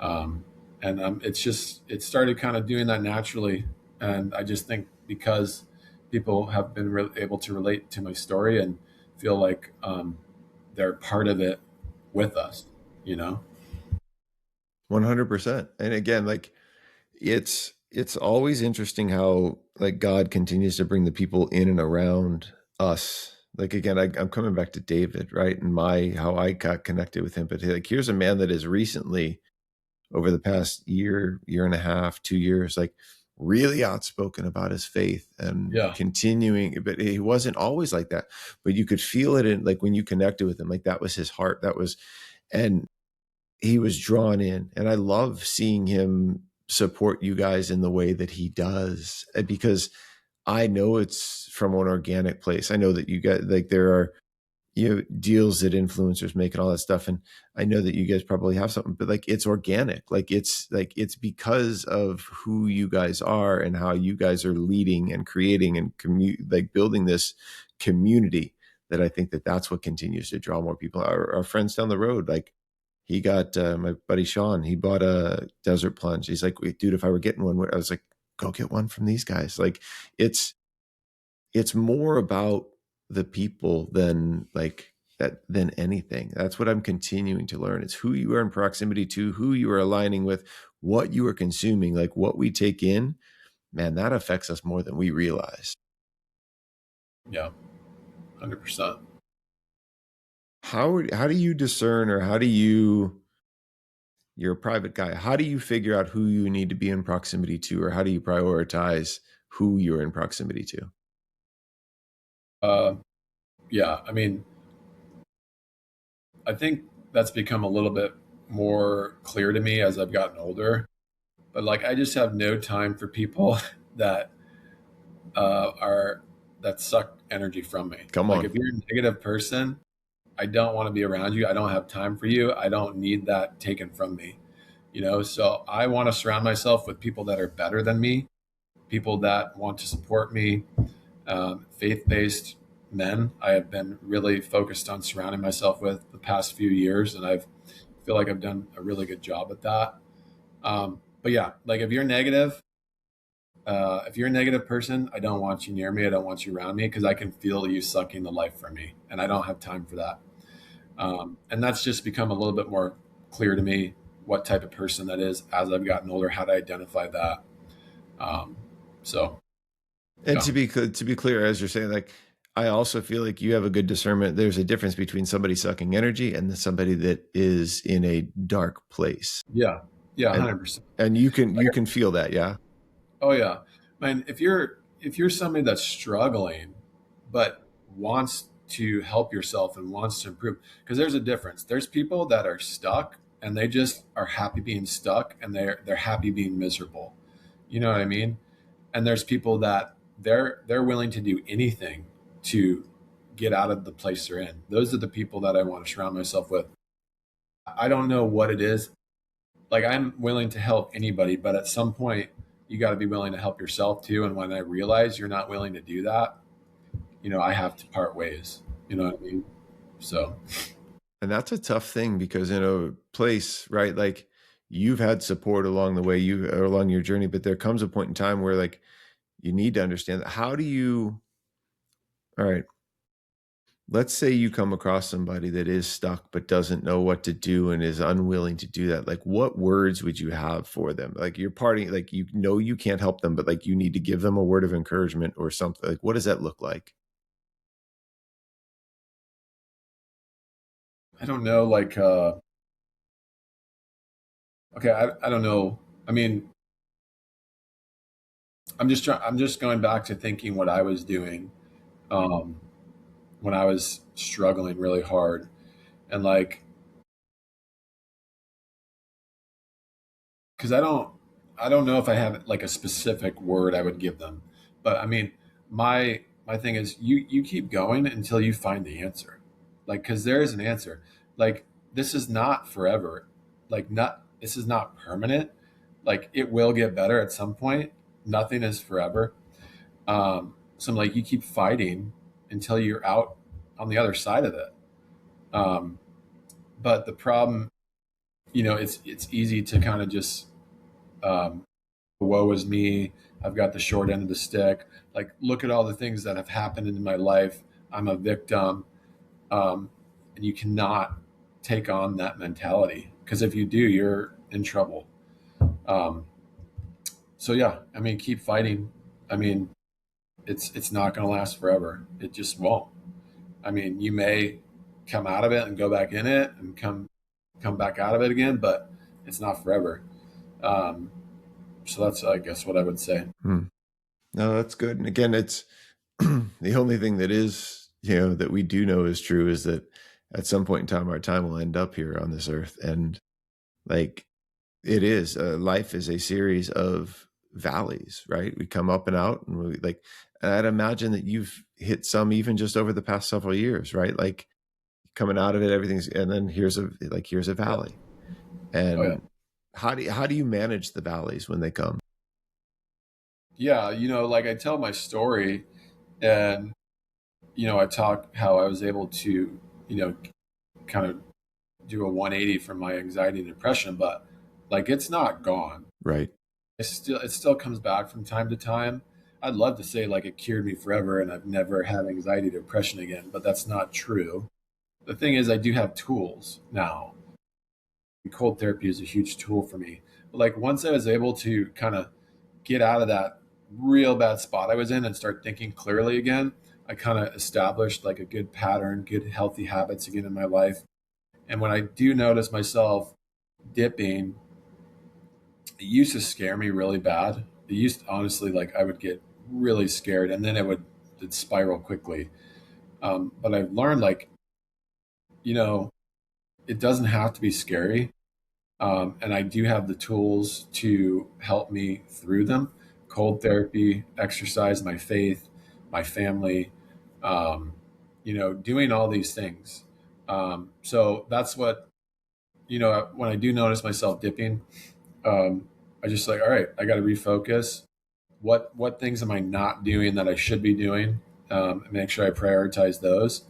Um, and it started kind of doing that naturally. And I just think because people have been able to relate to my story and feel like, they're part of it with us, you know? 100%. And again, like, it's always interesting how, like, God continues to bring the people in and around us. Like, again, I'm coming back to David, right? And how I got connected with him. But like, here's a man that is recently, over the past year and a half, 2 years, like, really outspoken about his faith and Yeah. continuing. But he wasn't always like that. But you could feel it in, like, when you connected with him, like, that was his heart. And he was drawn in. And I love seeing him support you guys in the way that he does, because I know it's from an organic place. I know that you guys, like, there are, deals that influencers make and all that stuff. And I know that you guys probably have something, but like, it's organic. It's because of who you guys are and how you guys are leading and creating and like, building this community, that I think that that's what continues to draw more people. Our friends down the road, like, he got, my buddy Sean, he bought a desert plunge. He's like, wait, dude, if I were getting one, I was like, go get one from these guys. Like it's more about the people than like that than anything. That's what I'm continuing to learn. It's who you are in proximity to, who you are aligning with, what you are consuming, like what we take in. Man, that affects us more than we realize. Yeah, 100%. How do you discern, or how do you, you're a private guy, how do you figure out who you need to be in proximity to, or how do you prioritize who you're in proximity to? Uh, yeah, I mean, I think that's become a little bit more clear to me as I've gotten older. But like, I just have no time for people that are that suck energy from me. Come Like, on. if you're a negative person, I don't want to be around you. I don't have time for you. I don't need that taken from me. So I want to surround myself with people that are better than me, people that want to support me, faith-based men. I have been really focused on surrounding myself with the past few years, and I feel like I've done a really good job at that. But yeah, like, if you're a negative person, I don't want you near me. I don't want you around me, because I can feel you sucking the life from me, and I don't have time for that. And that's just become a little bit more clear to me what type of person that is as I've gotten older, how to identify that. Um, so And yeah, to be clear, as you're saying, like, I also feel like you have a good discernment. There's a difference between somebody sucking energy and somebody that is in a dark place. yeah, yeah, And 100%. you can feel that, yeah. Oh yeah, man. If you're somebody that's struggling, but wants to help yourself and wants to improve, because there's a difference. There's people that are stuck and they just are happy being stuck, and they're happy being miserable. You know what I mean? And there's people that they're willing to do anything to get out of the place they're in. Those are the people that I want to surround myself with. I don't know what it is. Like, I'm willing to help anybody, but at some point you got to be willing to help yourself too. And when I realize you're not willing to do that, I have to part ways. You know what I mean? So And that's a tough thing, because in a place, right, like, you've had support along the way, you or along your journey, but there comes a point in time where, like, you need to understand that. How do you, all right, let's say you come across somebody that is stuck but doesn't know what to do and is unwilling to do that. Like, what words would you have for them? Like, you're parting, like, you can't help them, but like, you need to give them a word of encouragement or something. Like, what does that look like? I don't know. Like, okay, I don't know. I mean, I'm just going back to thinking what I was doing um, when I was struggling really hard, and like, because I don't know if I have like a specific word I would give them, but I mean, my thing is, you keep going until you find the answer, like, because there is an answer. Like, this is not forever, like, not this is not permanent. Like, it will get better at some point. Nothing is forever. So I'm like, you keep fighting until you're out on the other side of it. Um, but the problem, it's easy to kind of just um, woe is me. I've got the short end of the stick. Like, look at all the things that have happened in my life. I'm a victim. Um, and you cannot take on that mentality, because if you do, you're in trouble. Um, so yeah, I mean, keep fighting. I mean, it's not going to last forever. It just won't. I mean, you may come out of it and go back in it and come back out of it again, but it's not forever. Um, so that's, I guess, what I would say. Hmm. No, that's good. And again, it's the only thing that is, that we do know is true is that at some point in time, our time will end up here on this earth. And like, it is, life is a series of valleys, right? We come up and out, and we like, and I'd imagine that you've hit some even just over the past several years, right? Like, coming out of it, everything's, and then here's a Yeah. valley. Oh yeah. And how do you manage the valleys when they come? Yeah. Like, I tell my story, and, I talk how I was able to, kind of do a 180 from my anxiety and depression, but like, it's not gone. Right. it still comes back from time to time. I'd love to say like it cured me forever and I've never had anxiety, depression again, but that's not true. The thing is, I do have tools now. Cold therapy is a huge tool for me. But like once I was able to kind of get out of that real bad spot I was in and start thinking clearly again, I kind of established like a good pattern, good healthy habits again in my life. And when I do notice myself dipping, it used to scare me really bad. It used to, honestly, like I would get really scared and then it'd spiral quickly. But I've learned like, you know, it doesn't have to be scary. And I do have the tools to help me through them. Cold therapy, exercise, my faith, my family, um, doing all these things. So that's what, when I do notice myself dipping, I just like, all right, I got to refocus. What things am I not doing that I should be doing? And make sure I prioritize those.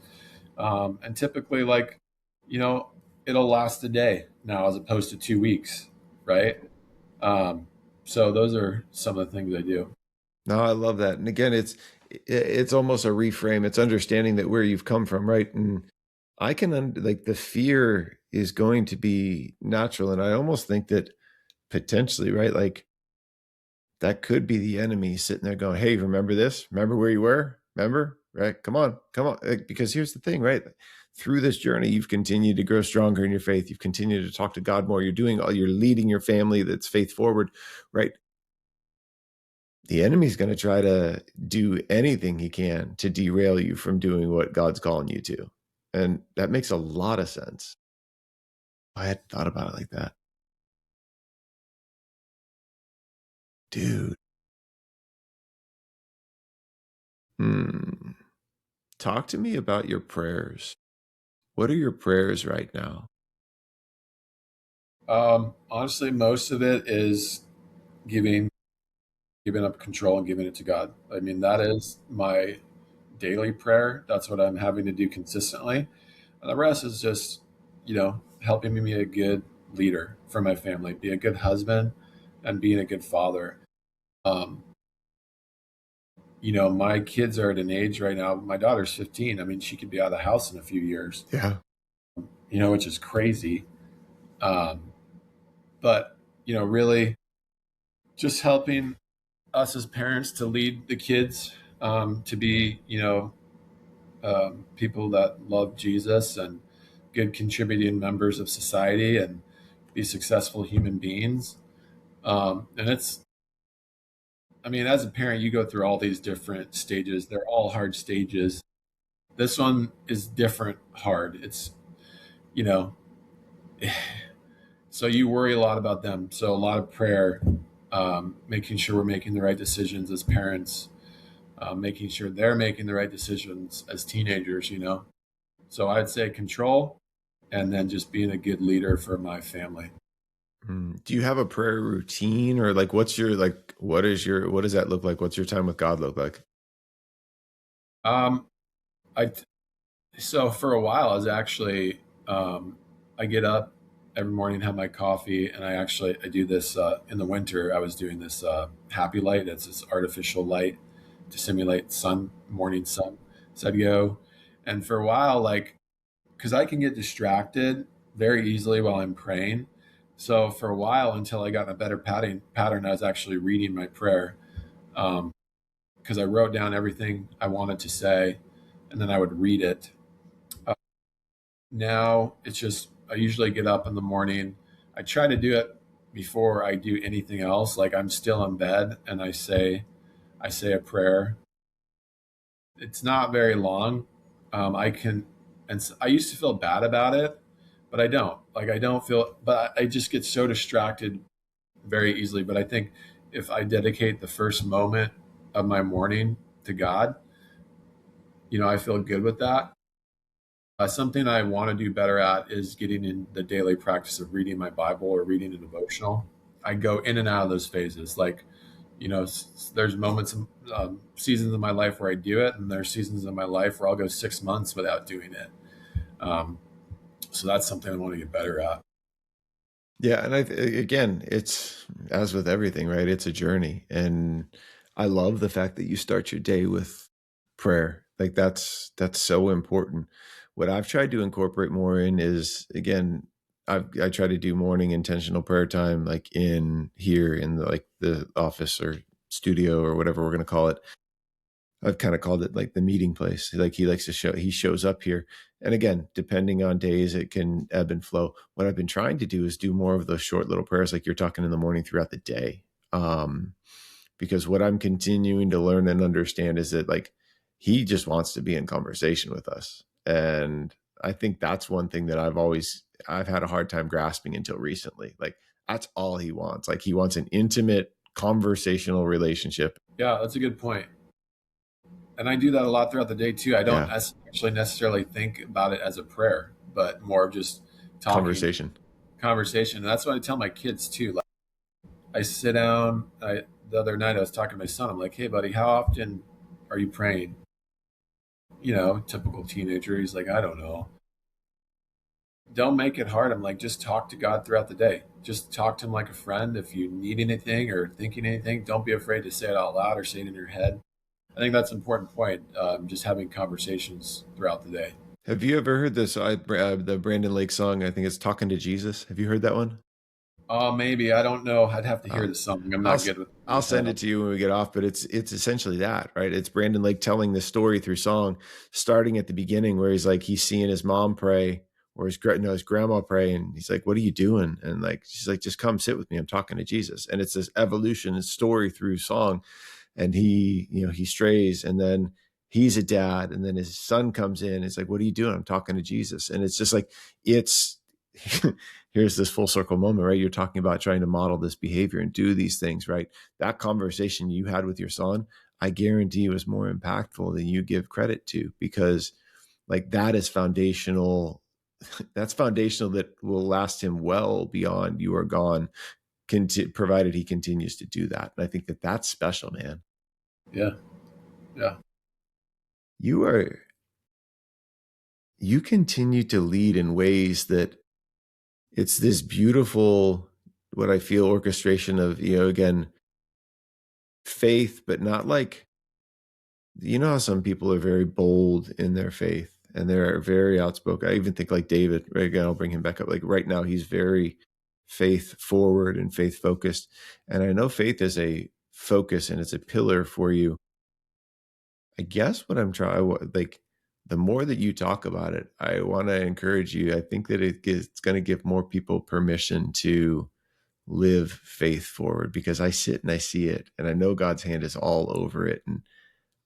And typically, like, you know, it'll last a day now as opposed to 2 weeks, right? Um, so those are some of the things I do. No, I love that. And again, it's almost a reframe. It's understanding that where you've come from, right? And I can like the fear is going to be natural, and I almost think that potentially, right? Like that could be the enemy sitting there going, "Hey, remember this? Remember where you were? Remember? Right? Come on, come on." Like, because here's the thing, right? Through this journey, you've continued to grow stronger in your faith. You've continued to talk to God more. You're leading your family that's faith forward, right? The enemy's going to try to do anything he can to derail you from doing what God's calling you to. And that makes a lot of sense. I hadn't thought about it like that. Dude. Hmm. Talk to me about your prayers. What are your prayers right now? Honestly, most of it is giving giving up control and giving it to God. I mean, that is my daily prayer. That's what I'm having to do consistently. And the rest is just, helping me be a good leader for my family, be a good husband, and being a good father. Um, my kids are at an age right now. My daughter's 15. I mean, she could be out of the house in a few years, Yeah. which is crazy. Um, but, really just helping us as parents to lead the kids to be, people that love Jesus and good contributing members of society and be successful human beings. And I mean, as a parent, you go through all these different stages. They're all hard stages. This one is different, hard. It's, you know, so you worry a lot about them. So a lot of prayer, making sure we're making the right decisions as parents, making sure they're making the right decisions as teenagers. So I'd say control and then just being a good leader for my family. Do you have a prayer routine, or like what does that look like? What's your time with God look like? Um, I So for a while, I was actually I get up every morning, have my coffee, and I do this in the winter. I was doing this happy light. It's this artificial light to simulate morning sun. So I'd go, and for a while, like because I can get distracted very easily while I'm praying. So for a while, until I got in a better pattern, I was actually reading my prayer because I wrote down everything I wanted to say, and then I would read it. Now it's just I usually get up in the morning. I try to do it before I do anything else. Like I'm still in bed and I say a prayer. It's not very long. I can and I used to feel bad about it, but I don't. Like I don't feel but I just get so distracted very easily. But I think if I dedicate the first moment of my morning to God, I feel good with that. Something I want to do better at is getting in the daily practice of reading my Bible or reading a devotional. I go in and out of those phases. Like, there's moments, seasons of my life where I do it, and there's seasons of my life where I'll go 6 months without doing it. Um, so that's something I want to get better at. Yeah, and again, it's as with everything, right? It's a journey, and I love the fact that you start your day with prayer. Like that's so important. What I've tried to incorporate more in is again, I try to do morning intentional prayer time, like in here in the office or studio or whatever we're going to call it. I've kind of called it like the meeting place. Like he shows up here. And again, depending on days, it can ebb and flow. What I've been trying to do is do more of those short little prayers, like you're talking in the morning throughout the day. Because what I'm continuing to learn and understand is that like he just wants to be in conversation with us. And I think that's one thing that I've had a hard time grasping until recently. Like that's all he wants. Like he wants an intimate conversational relationship. Yeah, that's a good point. And I do that a lot throughout the day too. I don't Yeah. actually necessarily think about it as a prayer, but more of just talking, Conversation. conversation. And that's what I tell my kids too. Like I sit down. The other night I was talking to my son. I'm like, "Hey, buddy, how often are you praying?" Typical teenager. He's like, "I don't know." Don't make it hard. I'm like, just talk to God throughout the day. Just talk to Him like a friend. If you need anything or thinking anything, don't be afraid to say it out loud or say it in your head. I think that's an important point. Just having conversations throughout the day. Have you ever heard this? The Brandon Lake song. I think it's "Talking to Jesus." Have you heard that one? Oh, maybe. I don't know. I'd have to hear Uh, the song. I'm I'll not good with I'll names. I send it don't. to you when we get off. But it's essentially that, right? It's Brandon Lake telling the story through song, starting at the beginning where he's seeing his mom pray or his grandma pray, and he's like, "What are you doing?" And like she's like, "Just come sit with me. I'm talking to Jesus." And it's this evolution story through song, and he strays, and then he's a dad, and then his son comes in. It's like, "What are you doing?" "I'm talking to Jesus." And it's just like it's here's this full circle moment, right? You're talking about trying to model this behavior and do these things, right? That conversation you had with your son, I guarantee was more impactful than you give credit to, because like that is foundational. That's foundational, that will last him well beyond you are gone, provided he continues to do that. And I think that that's special, man. Yeah. Yeah. you are you continue to lead in ways that it's this beautiful, what I feel, orchestration of, again, faith, but not like, how some people are very bold in their faith and they're very outspoken. I even think like David, right? Again, I'll bring him back up. Like right now, he's very faith forward and faith focused. And I know faith is a focus and it's a pillar for you. I guess what I'm trying, like, the more that you talk about it, I want to encourage you. I think that it's going to give more people permission to live faith forward, because I sit and I see it, and I know God's hand is all over it. And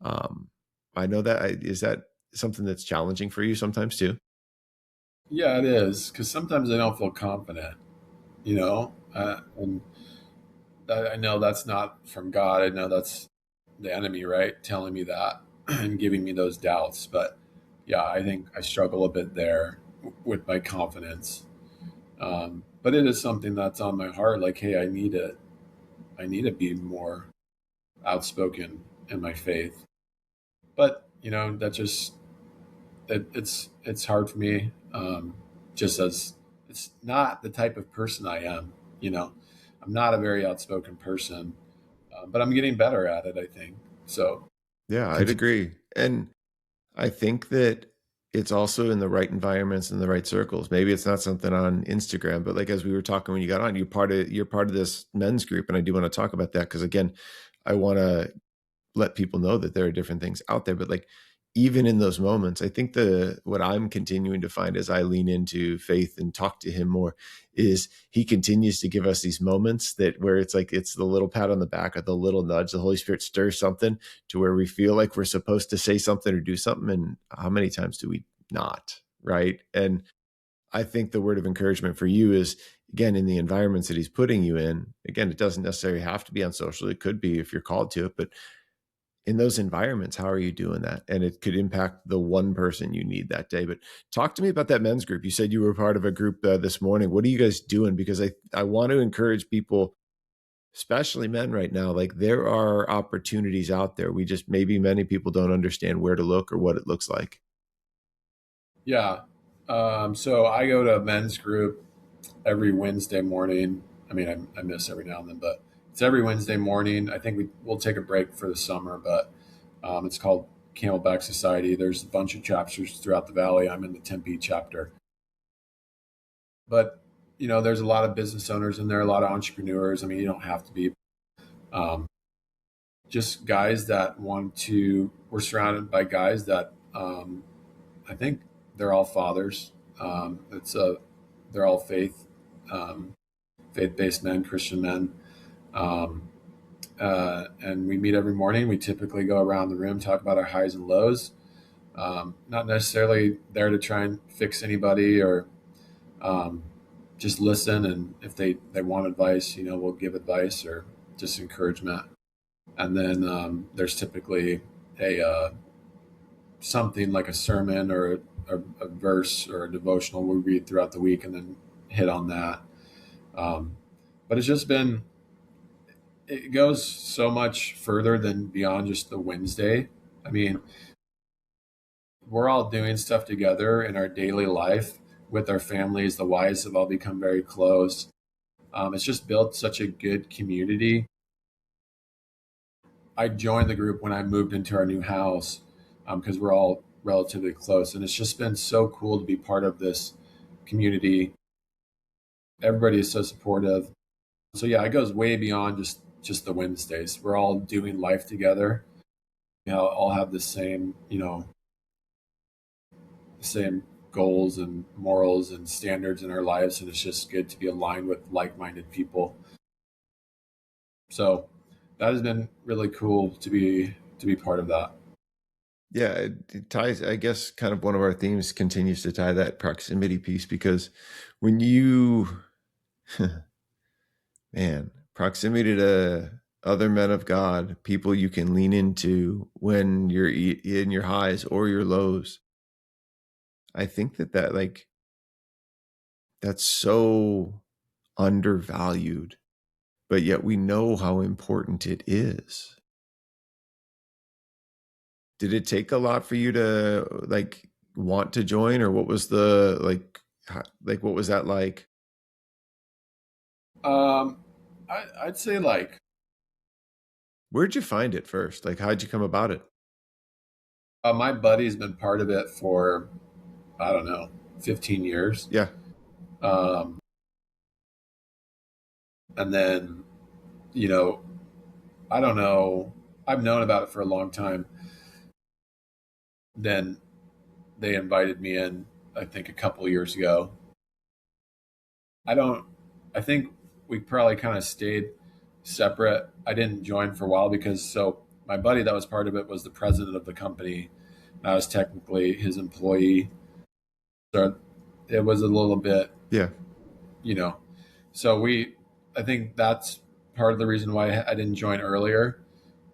um, I know that is that something that's challenging for you sometimes too. Yeah, it is. Because sometimes I don't feel confident, and I know that's not from God. I know that's the enemy, right? Telling me that and giving me those doubts. But yeah, I think I struggle a bit there with my confidence. But it is something that's on my heart. Like, hey, I need to be more outspoken in my faith. But that just it's hard for me. Just as it's not the type of person I am. You know, I'm not a very outspoken person, but I'm getting better at it. I think so. Yeah, I'd Continue. agree. And I think that it's also in the right environments and the right circles. Maybe it's not something on Instagram, but like as we were talking when you got on, you're part of this men's group, and I do want to talk about that because again, I want to let people know that there are different things out there. But like even in those moments, I think the what I'm continuing to find as I lean into faith and talk to him more is he continues to give us these moments that where it's like it's the little pat on the back or the little nudge. The Holy Spirit stirs something to where we feel like we're supposed to say something or do something. And how many times do we not? Right. And I think the word of encouragement for you is, again, in the environments that he's putting you in. Again, it doesn't necessarily have to be on social. It could be if you're called to it, but in those environments, how are you doing that? And it could impact the one person you need that day. But talk to me about that men's group. You said you were part of a group this morning. What are you guys doing? Because I want to encourage people, especially men right now. Like there are opportunities out there. We just, maybe many people don't understand where to look or what it looks like. Yeah. So I go to a men's group. every Wednesday morning. I mean, I miss every now and then, but it's every Wednesday morning. I think we'll take a break for the summer, but it's called Camelback Society. There's a bunch of chapters throughout the valley. I'm in the Tempe chapter, but there's a lot of business owners in there, a lot of entrepreneurs. I mean, you don't have to be. Um, just guys that want to. We're surrounded by guys that I think they're all fathers. They're all um, faith-based men, Christian men, um, and we meet every morning. We typically go around the room, talk about our highs and lows. Not necessarily there to try and fix anybody or um, just listen. And if they want advice, we'll give advice or just encouragement. And then there's typically a something like a sermon or a verse or a devotional we read throughout the week and then hit on that. Um, but it's just been, it goes so much further than beyond just the Wednesday. I mean, we're all doing stuff together in our daily life with our families. The wives have all become very close. It's just built such a good community. I joined the group when I moved into our new house because we're all relatively close, and it's just been so cool to be part of this community. Everybody is so supportive. So yeah, it goes way beyond just the Wednesdays. We're all doing life together. All have the same the same goals and morals and standards in our lives, and it's just good to be aligned with like-minded people. So that has been really cool to be part of that. Yeah, it ties, I guess, kind of one of our themes continues to tie that proximity piece because when you, man, proximity to other men of God, people you can lean into when you're in your highs or your lows. I think that like, that's so undervalued, but yet we know how important it is. Did it take a lot for you to like want to join, or what was the like what was that like? Um, I'd say like Where'd you find it first? Like how'd you come about it? my buddy's been part of it for I don't know 15 years, Yeah. um, and then you know I don't know. I've known about it for a long time. Then they invited me in. I think a couple of years ago. I don't. I think we probably kind of stayed separate. I didn't join for a while because my buddy that was part of it was the president of the company. And I was technically his employee. So it was a little bit, Yeah. you know. So I think that's part of the reason why I didn't join earlier.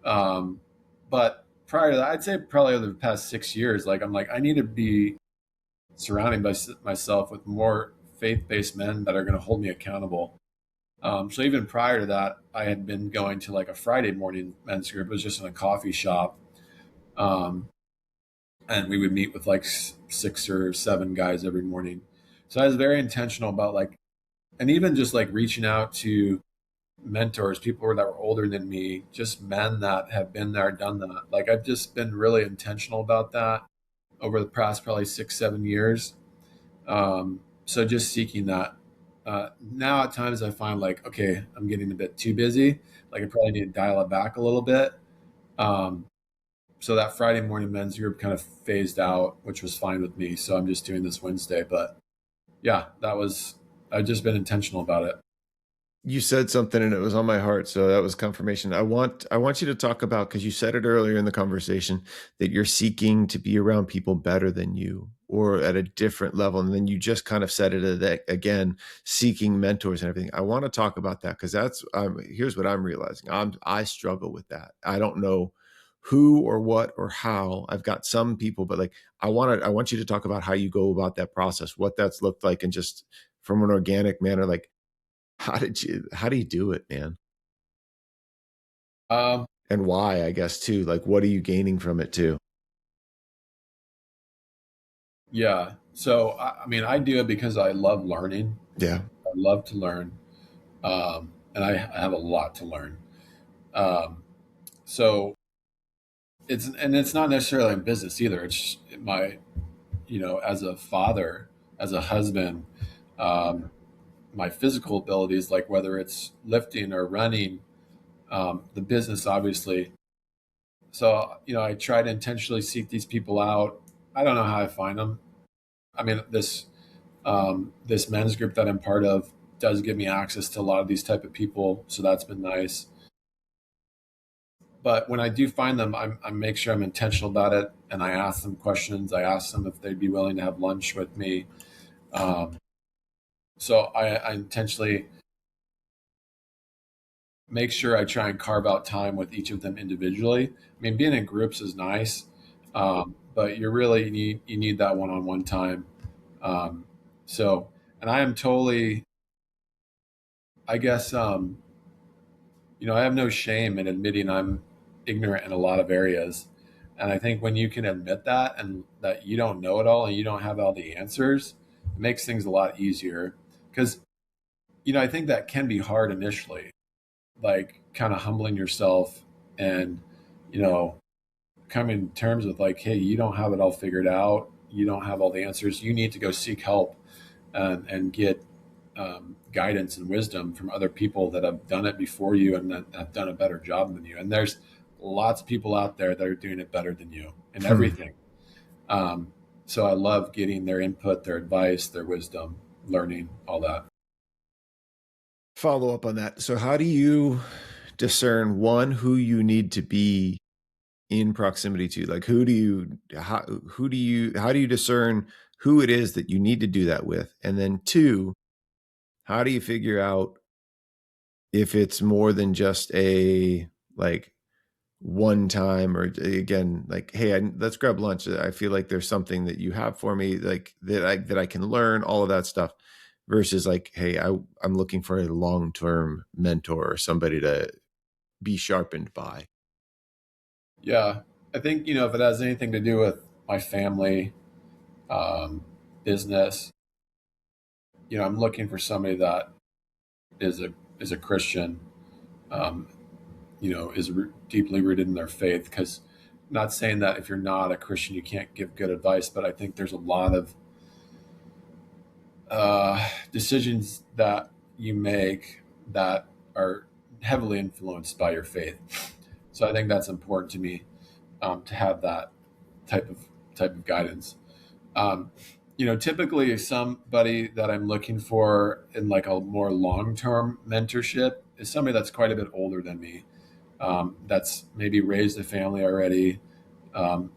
But prior to that, I'd say probably over the past 6 years, like I'm like I need to be surrounding myself with more faith-based men that are going to hold me accountable. So even prior to that, I had been going to like a Friday morning men's group. It was just in a coffee shop, um, and we would meet with like 6 or 7 guys every morning. So I was very intentional about like, and even just like reaching out to mentors, people that were older than me, just men that have been there, done that. Like I've just been really intentional about that over the past probably 6, 7 years. So just seeking that. Now at times I find like, okay, I'm getting a bit too busy. Like I probably need to dial it back a little bit. Um, so that Friday morning men's group kind of phased out, which was fine with me. So I'm just doing this Wednesday. But yeah, I've just been intentional about it. You said something and it was on my heart, so that was confirmation. I want you to talk about, because you said it earlier in the conversation, that you're seeking to be around people better than you or at a different level, and then you just kind of said it again, seeking mentors and everything. I want to talk about that because that's here's what I'm realizing. I struggle with that. I don't know who or what or how. I've got some people, but like I want you to talk about how you go about that process, what that's looked like, and just from an organic manner, like how do you do it, man? Um, And why, I guess, too. Like what are you gaining from it too? yeah. So I mean, I do it because I love learning. Yeah. I love to learn, and I have a lot to learn. Um, so it's not necessarily in business either. It's my, as a father, as a husband, um, my physical abilities, like whether it's lifting or running, the business obviously. So, I try to intentionally seek these people out. I don't know how I find them. I mean, this men's group that I'm part of does give me access to a lot of these type of people, so that's been nice. But when I do find them, I make sure I'm intentional about it, and I ask them questions. I ask them if they'd be willing to have lunch with me. Um, so I intentionally make sure I try and carve out time with each of them individually. I mean, being in groups is nice, but you need that one-on-one time. Um, so, and I am totally, I guess, I have no shame in admitting I'm ignorant in a lot of areas. And I think when you can admit that and that you don't know it all and you don't have all the answers, it makes things a lot easier. Because, I think that can be hard initially, like kind of humbling yourself and, you know, coming to terms with like, hey, you don't have it all figured out. You don't have all the answers. You need to go seek help and get guidance and wisdom from other people that have done it before you and that have done a better job than you. And there's lots of people out there that are doing it better than you in Hmm. everything. Um, so I love getting their input, their advice, their wisdom, learning, all that. Follow up on that. So, how do you discern one who you need to be in proximity to? Like, how do you discern who it is that you need to do that with? And then two, how do you figure out if it's more than just a like one time, or again, like, hey, let's grab lunch. I feel like there's something that you have for me, like that I can learn, all of that stuff, versus like, hey, I'm looking for a long-term mentor or somebody to be sharpened by. Yeah. I think, if it has anything to do with my family, um, business, I'm looking for somebody that is a Christian, um, is deeply rooted in their faith. Because, not saying that if you're not a Christian, you can't give good advice, but I think there's a lot of decisions that you make that are heavily influenced by your faith. So I think that's important to me, to have that type of type of guidance. Um, typically somebody that I'm looking for in like a more long term mentorship is somebody that's quite a bit older than me, that's maybe raised a family already, um,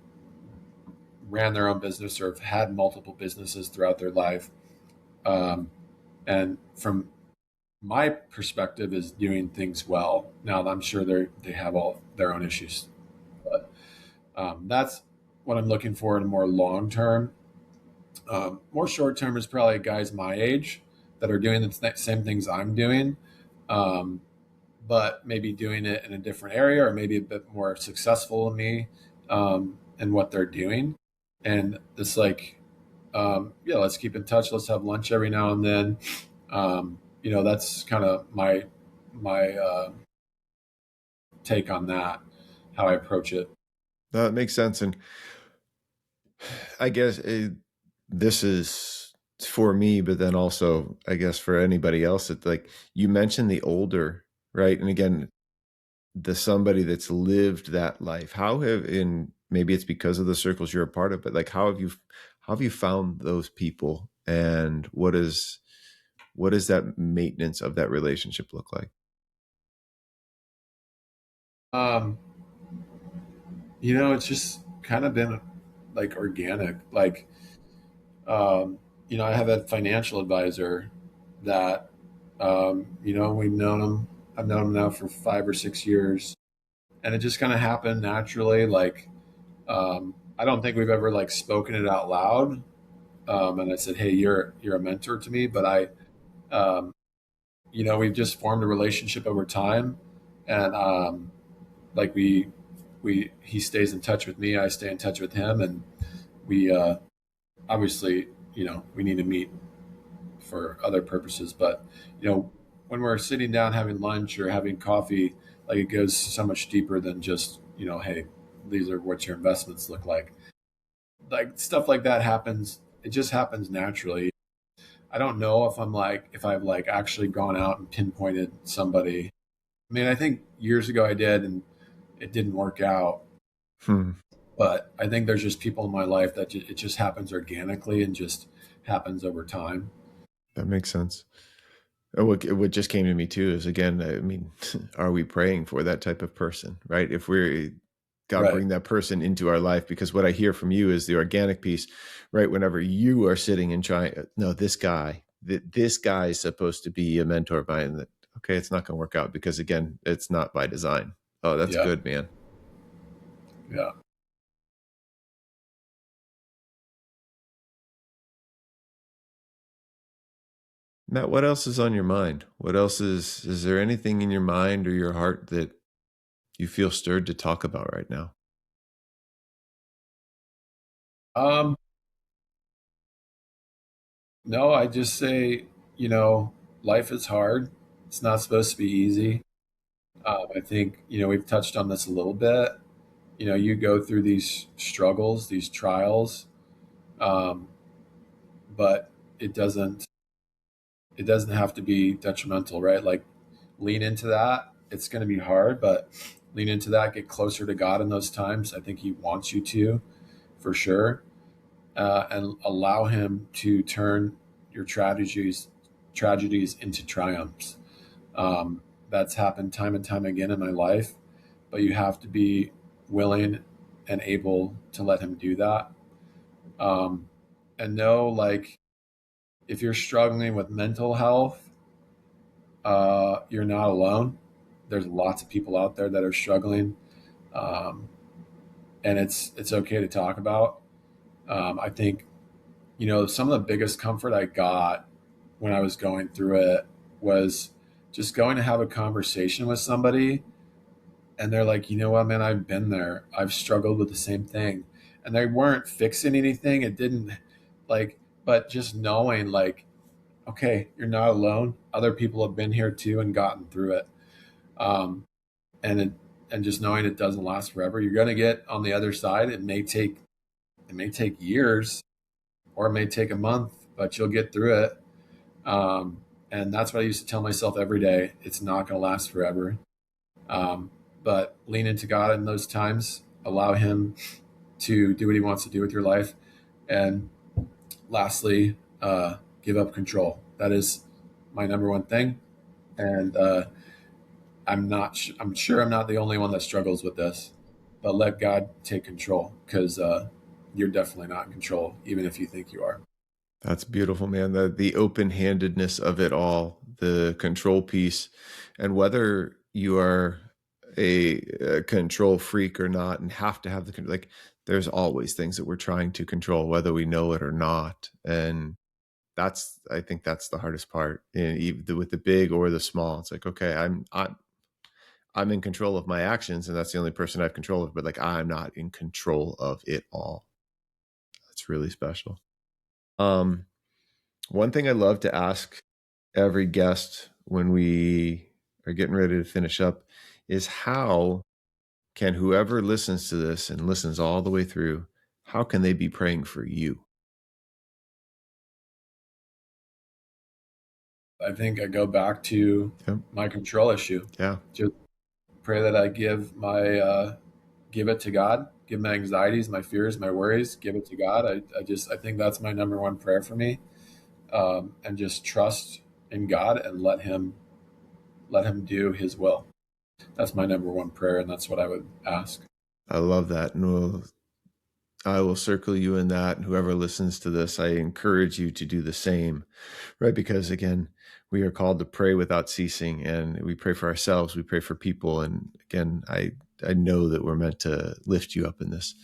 ran their own business or have had multiple businesses throughout their life. Um, and from my perspective is doing things well. Now I'm sure they have all their own issues, but that's what I'm looking for in a more long term. More short term is probably guys my age that are doing the same things I'm doing, um, but maybe doing it in a different area or maybe a bit more successful than me, in what they're doing. And it's like, yeah, let's keep in touch. Let's have lunch every now and then. That's kind of my take on that, how I approach it. That makes sense. And I guess this is for me, but then also, I guess, for anybody else, it's like you mentioned the older, right? And again, the somebody that's lived that life. How have in maybe it's because of the circles you're a part of, but like how have you found those people, and what does that maintenance of that relationship look like? Um, it's just kind of been like organic. Like, I have a financial advisor that, we've known him. I've known him now for 5 or 6 years, and it just kind of happened naturally. Like, I don't think we've ever like spoken it out loud. And I said, "Hey, you're a mentor to me," but um, we've just formed a relationship over time, and like he stays in touch with me, I stay in touch with him, and we obviously we need to meet for other purposes. But, when we're sitting down having lunch or having coffee, like it goes so much deeper than just, hey, these are what your investments look like. Like stuff like that happens. It just happens naturally. I don't know if I've like actually gone out and pinpointed somebody. I mean, I think years ago I did, and it didn't work out. Hmm. But I think there's just people in my life that it just happens organically and just happens over time. That makes sense. What just came to me too is, again, I mean, are we praying for that type of person, right? If we're, God, Right. bring that person into our life, because what I hear from you is the organic piece, right? Whenever you are sitting and trying, no, this guy is supposed to be a mentor of mine. That, okay, it's not going to work out because, again, it's not by design. Oh, that's Yeah. good, man. Yeah. Matt, what else is on your mind? What else is there anything in your mind or your heart that you feel stirred to talk about right now? Um, no, I just say, life is hard. It's not supposed to be easy. I think, we've touched on this a little bit. You go through these struggles, these trials, um, but it doesn't it doesn't have to be detrimental, right? Like lean into that. It's going to be hard, but lean into that. Get closer to God in those times. I think He wants you to, for sure, and allow Him to turn your tragedies into triumphs. That's happened time and time again in my life, but you have to be willing and able to let Him do that. Um, and know, like, if you're struggling with mental health, you're not alone. There's lots of people out there that are struggling, um, and it's okay to talk about. I think some of the biggest comfort I got when I was going through it was just going to have a conversation with somebody, and they're like, you know what, man, I've been there. I've struggled with the same thing, and they weren't fixing anything. It didn't like, but just knowing like, okay, you're not alone. Other people have been here too and gotten through it. Um, and and just knowing it doesn't last forever. You're going to get on the other side. It may take years, or it may take a month, but you'll get through it. Um, and that's what I used to tell myself every day. It's not going to last forever. Um, but lean into God in those times. Allow Him to do what He wants to do with your life. And lastly, give up control. That is my number one thing. And I'm sure I'm not the only one that struggles with this, but let God take control, because you're definitely not in control, even if you think you are. That's beautiful, man. The open-handedness of it all, the control piece, and whether you are a control freak or not, and have to have like, there's always things that we're trying to control, whether we know it or not. And I think that's the hardest part. And even with the big or the small, it's like, okay, I'm in control of my actions, and that's the only person I have control of. But like, I'm not in control of it all. That's really special. Um, One thing I love to ask every guest when we are getting ready to finish up is, how can whoever listens to this and listens all the way through, how can they be praying for you? I think I go back to Yep. my control issue. Yeah. Just pray that I give it to God, give my anxieties, my fears, my worries, give it to God. I think that's my number one prayer for me, and just trust in God and let Him do His will. That's my number one prayer, and that's what I would ask. I love that. And I will circle you in that. And whoever listens to this, I encourage you to do the same, right? Because again, we are called to pray without ceasing, and we pray for ourselves. We pray for people. And again, I know that we're meant to lift you up in this.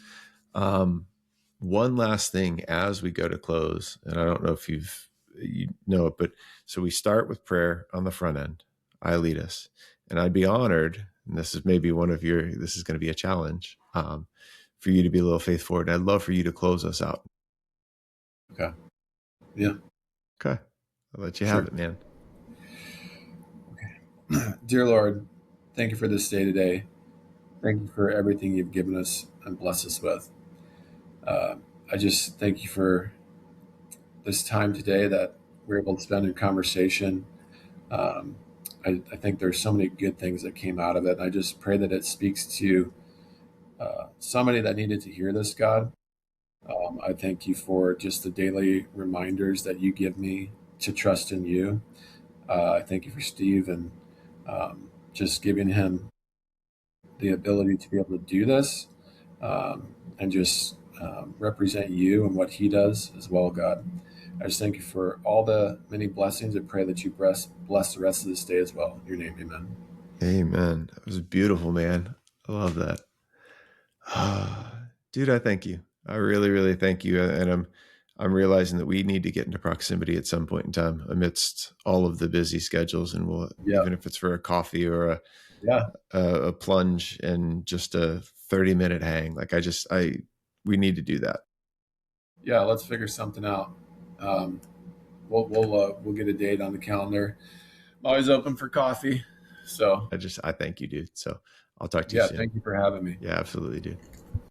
One last thing as we go to close, and I don't know if you know it, but so we start with prayer on the front end. I lead us, and I'd be honored. And this is maybe this is going to be a challenge, for you to be a little faithful. And I'd love for you to close us out. Okay. Yeah. Okay. I'll let you have Sure. it, man. Dear Lord, thank you for this day today. Thank you for everything you've given us and blessed us with. Uh, I just thank you for this time today that we're able to spend in conversation. Um, I think there's so many good things that came out of it. I just pray that it speaks to somebody that needed to hear this, God. I thank you for just the daily reminders that you give me to trust in you. I thank you for Steve and just giving him the ability to be able to do this and just represent you and what he does as well, God. I just thank you for all the many blessings and pray that you bless the rest of this day as well. In your name, amen. Amen. That was beautiful, man. I love that. Dude, I thank you. I really, really thank you. And I'm realizing that we need to get into proximity at some point in time amidst all of the busy schedules. And we'll, Yeah. even if it's for a coffee or Yeah. a plunge and just a 30-minute hang, like we need to do that. Yeah. Let's figure something out. Um, we'll get a date on the calendar. I'm always open for coffee. So I thank you, dude. So I'll talk to you yeah, soon. thank you for having me. Yeah, absolutely, dude.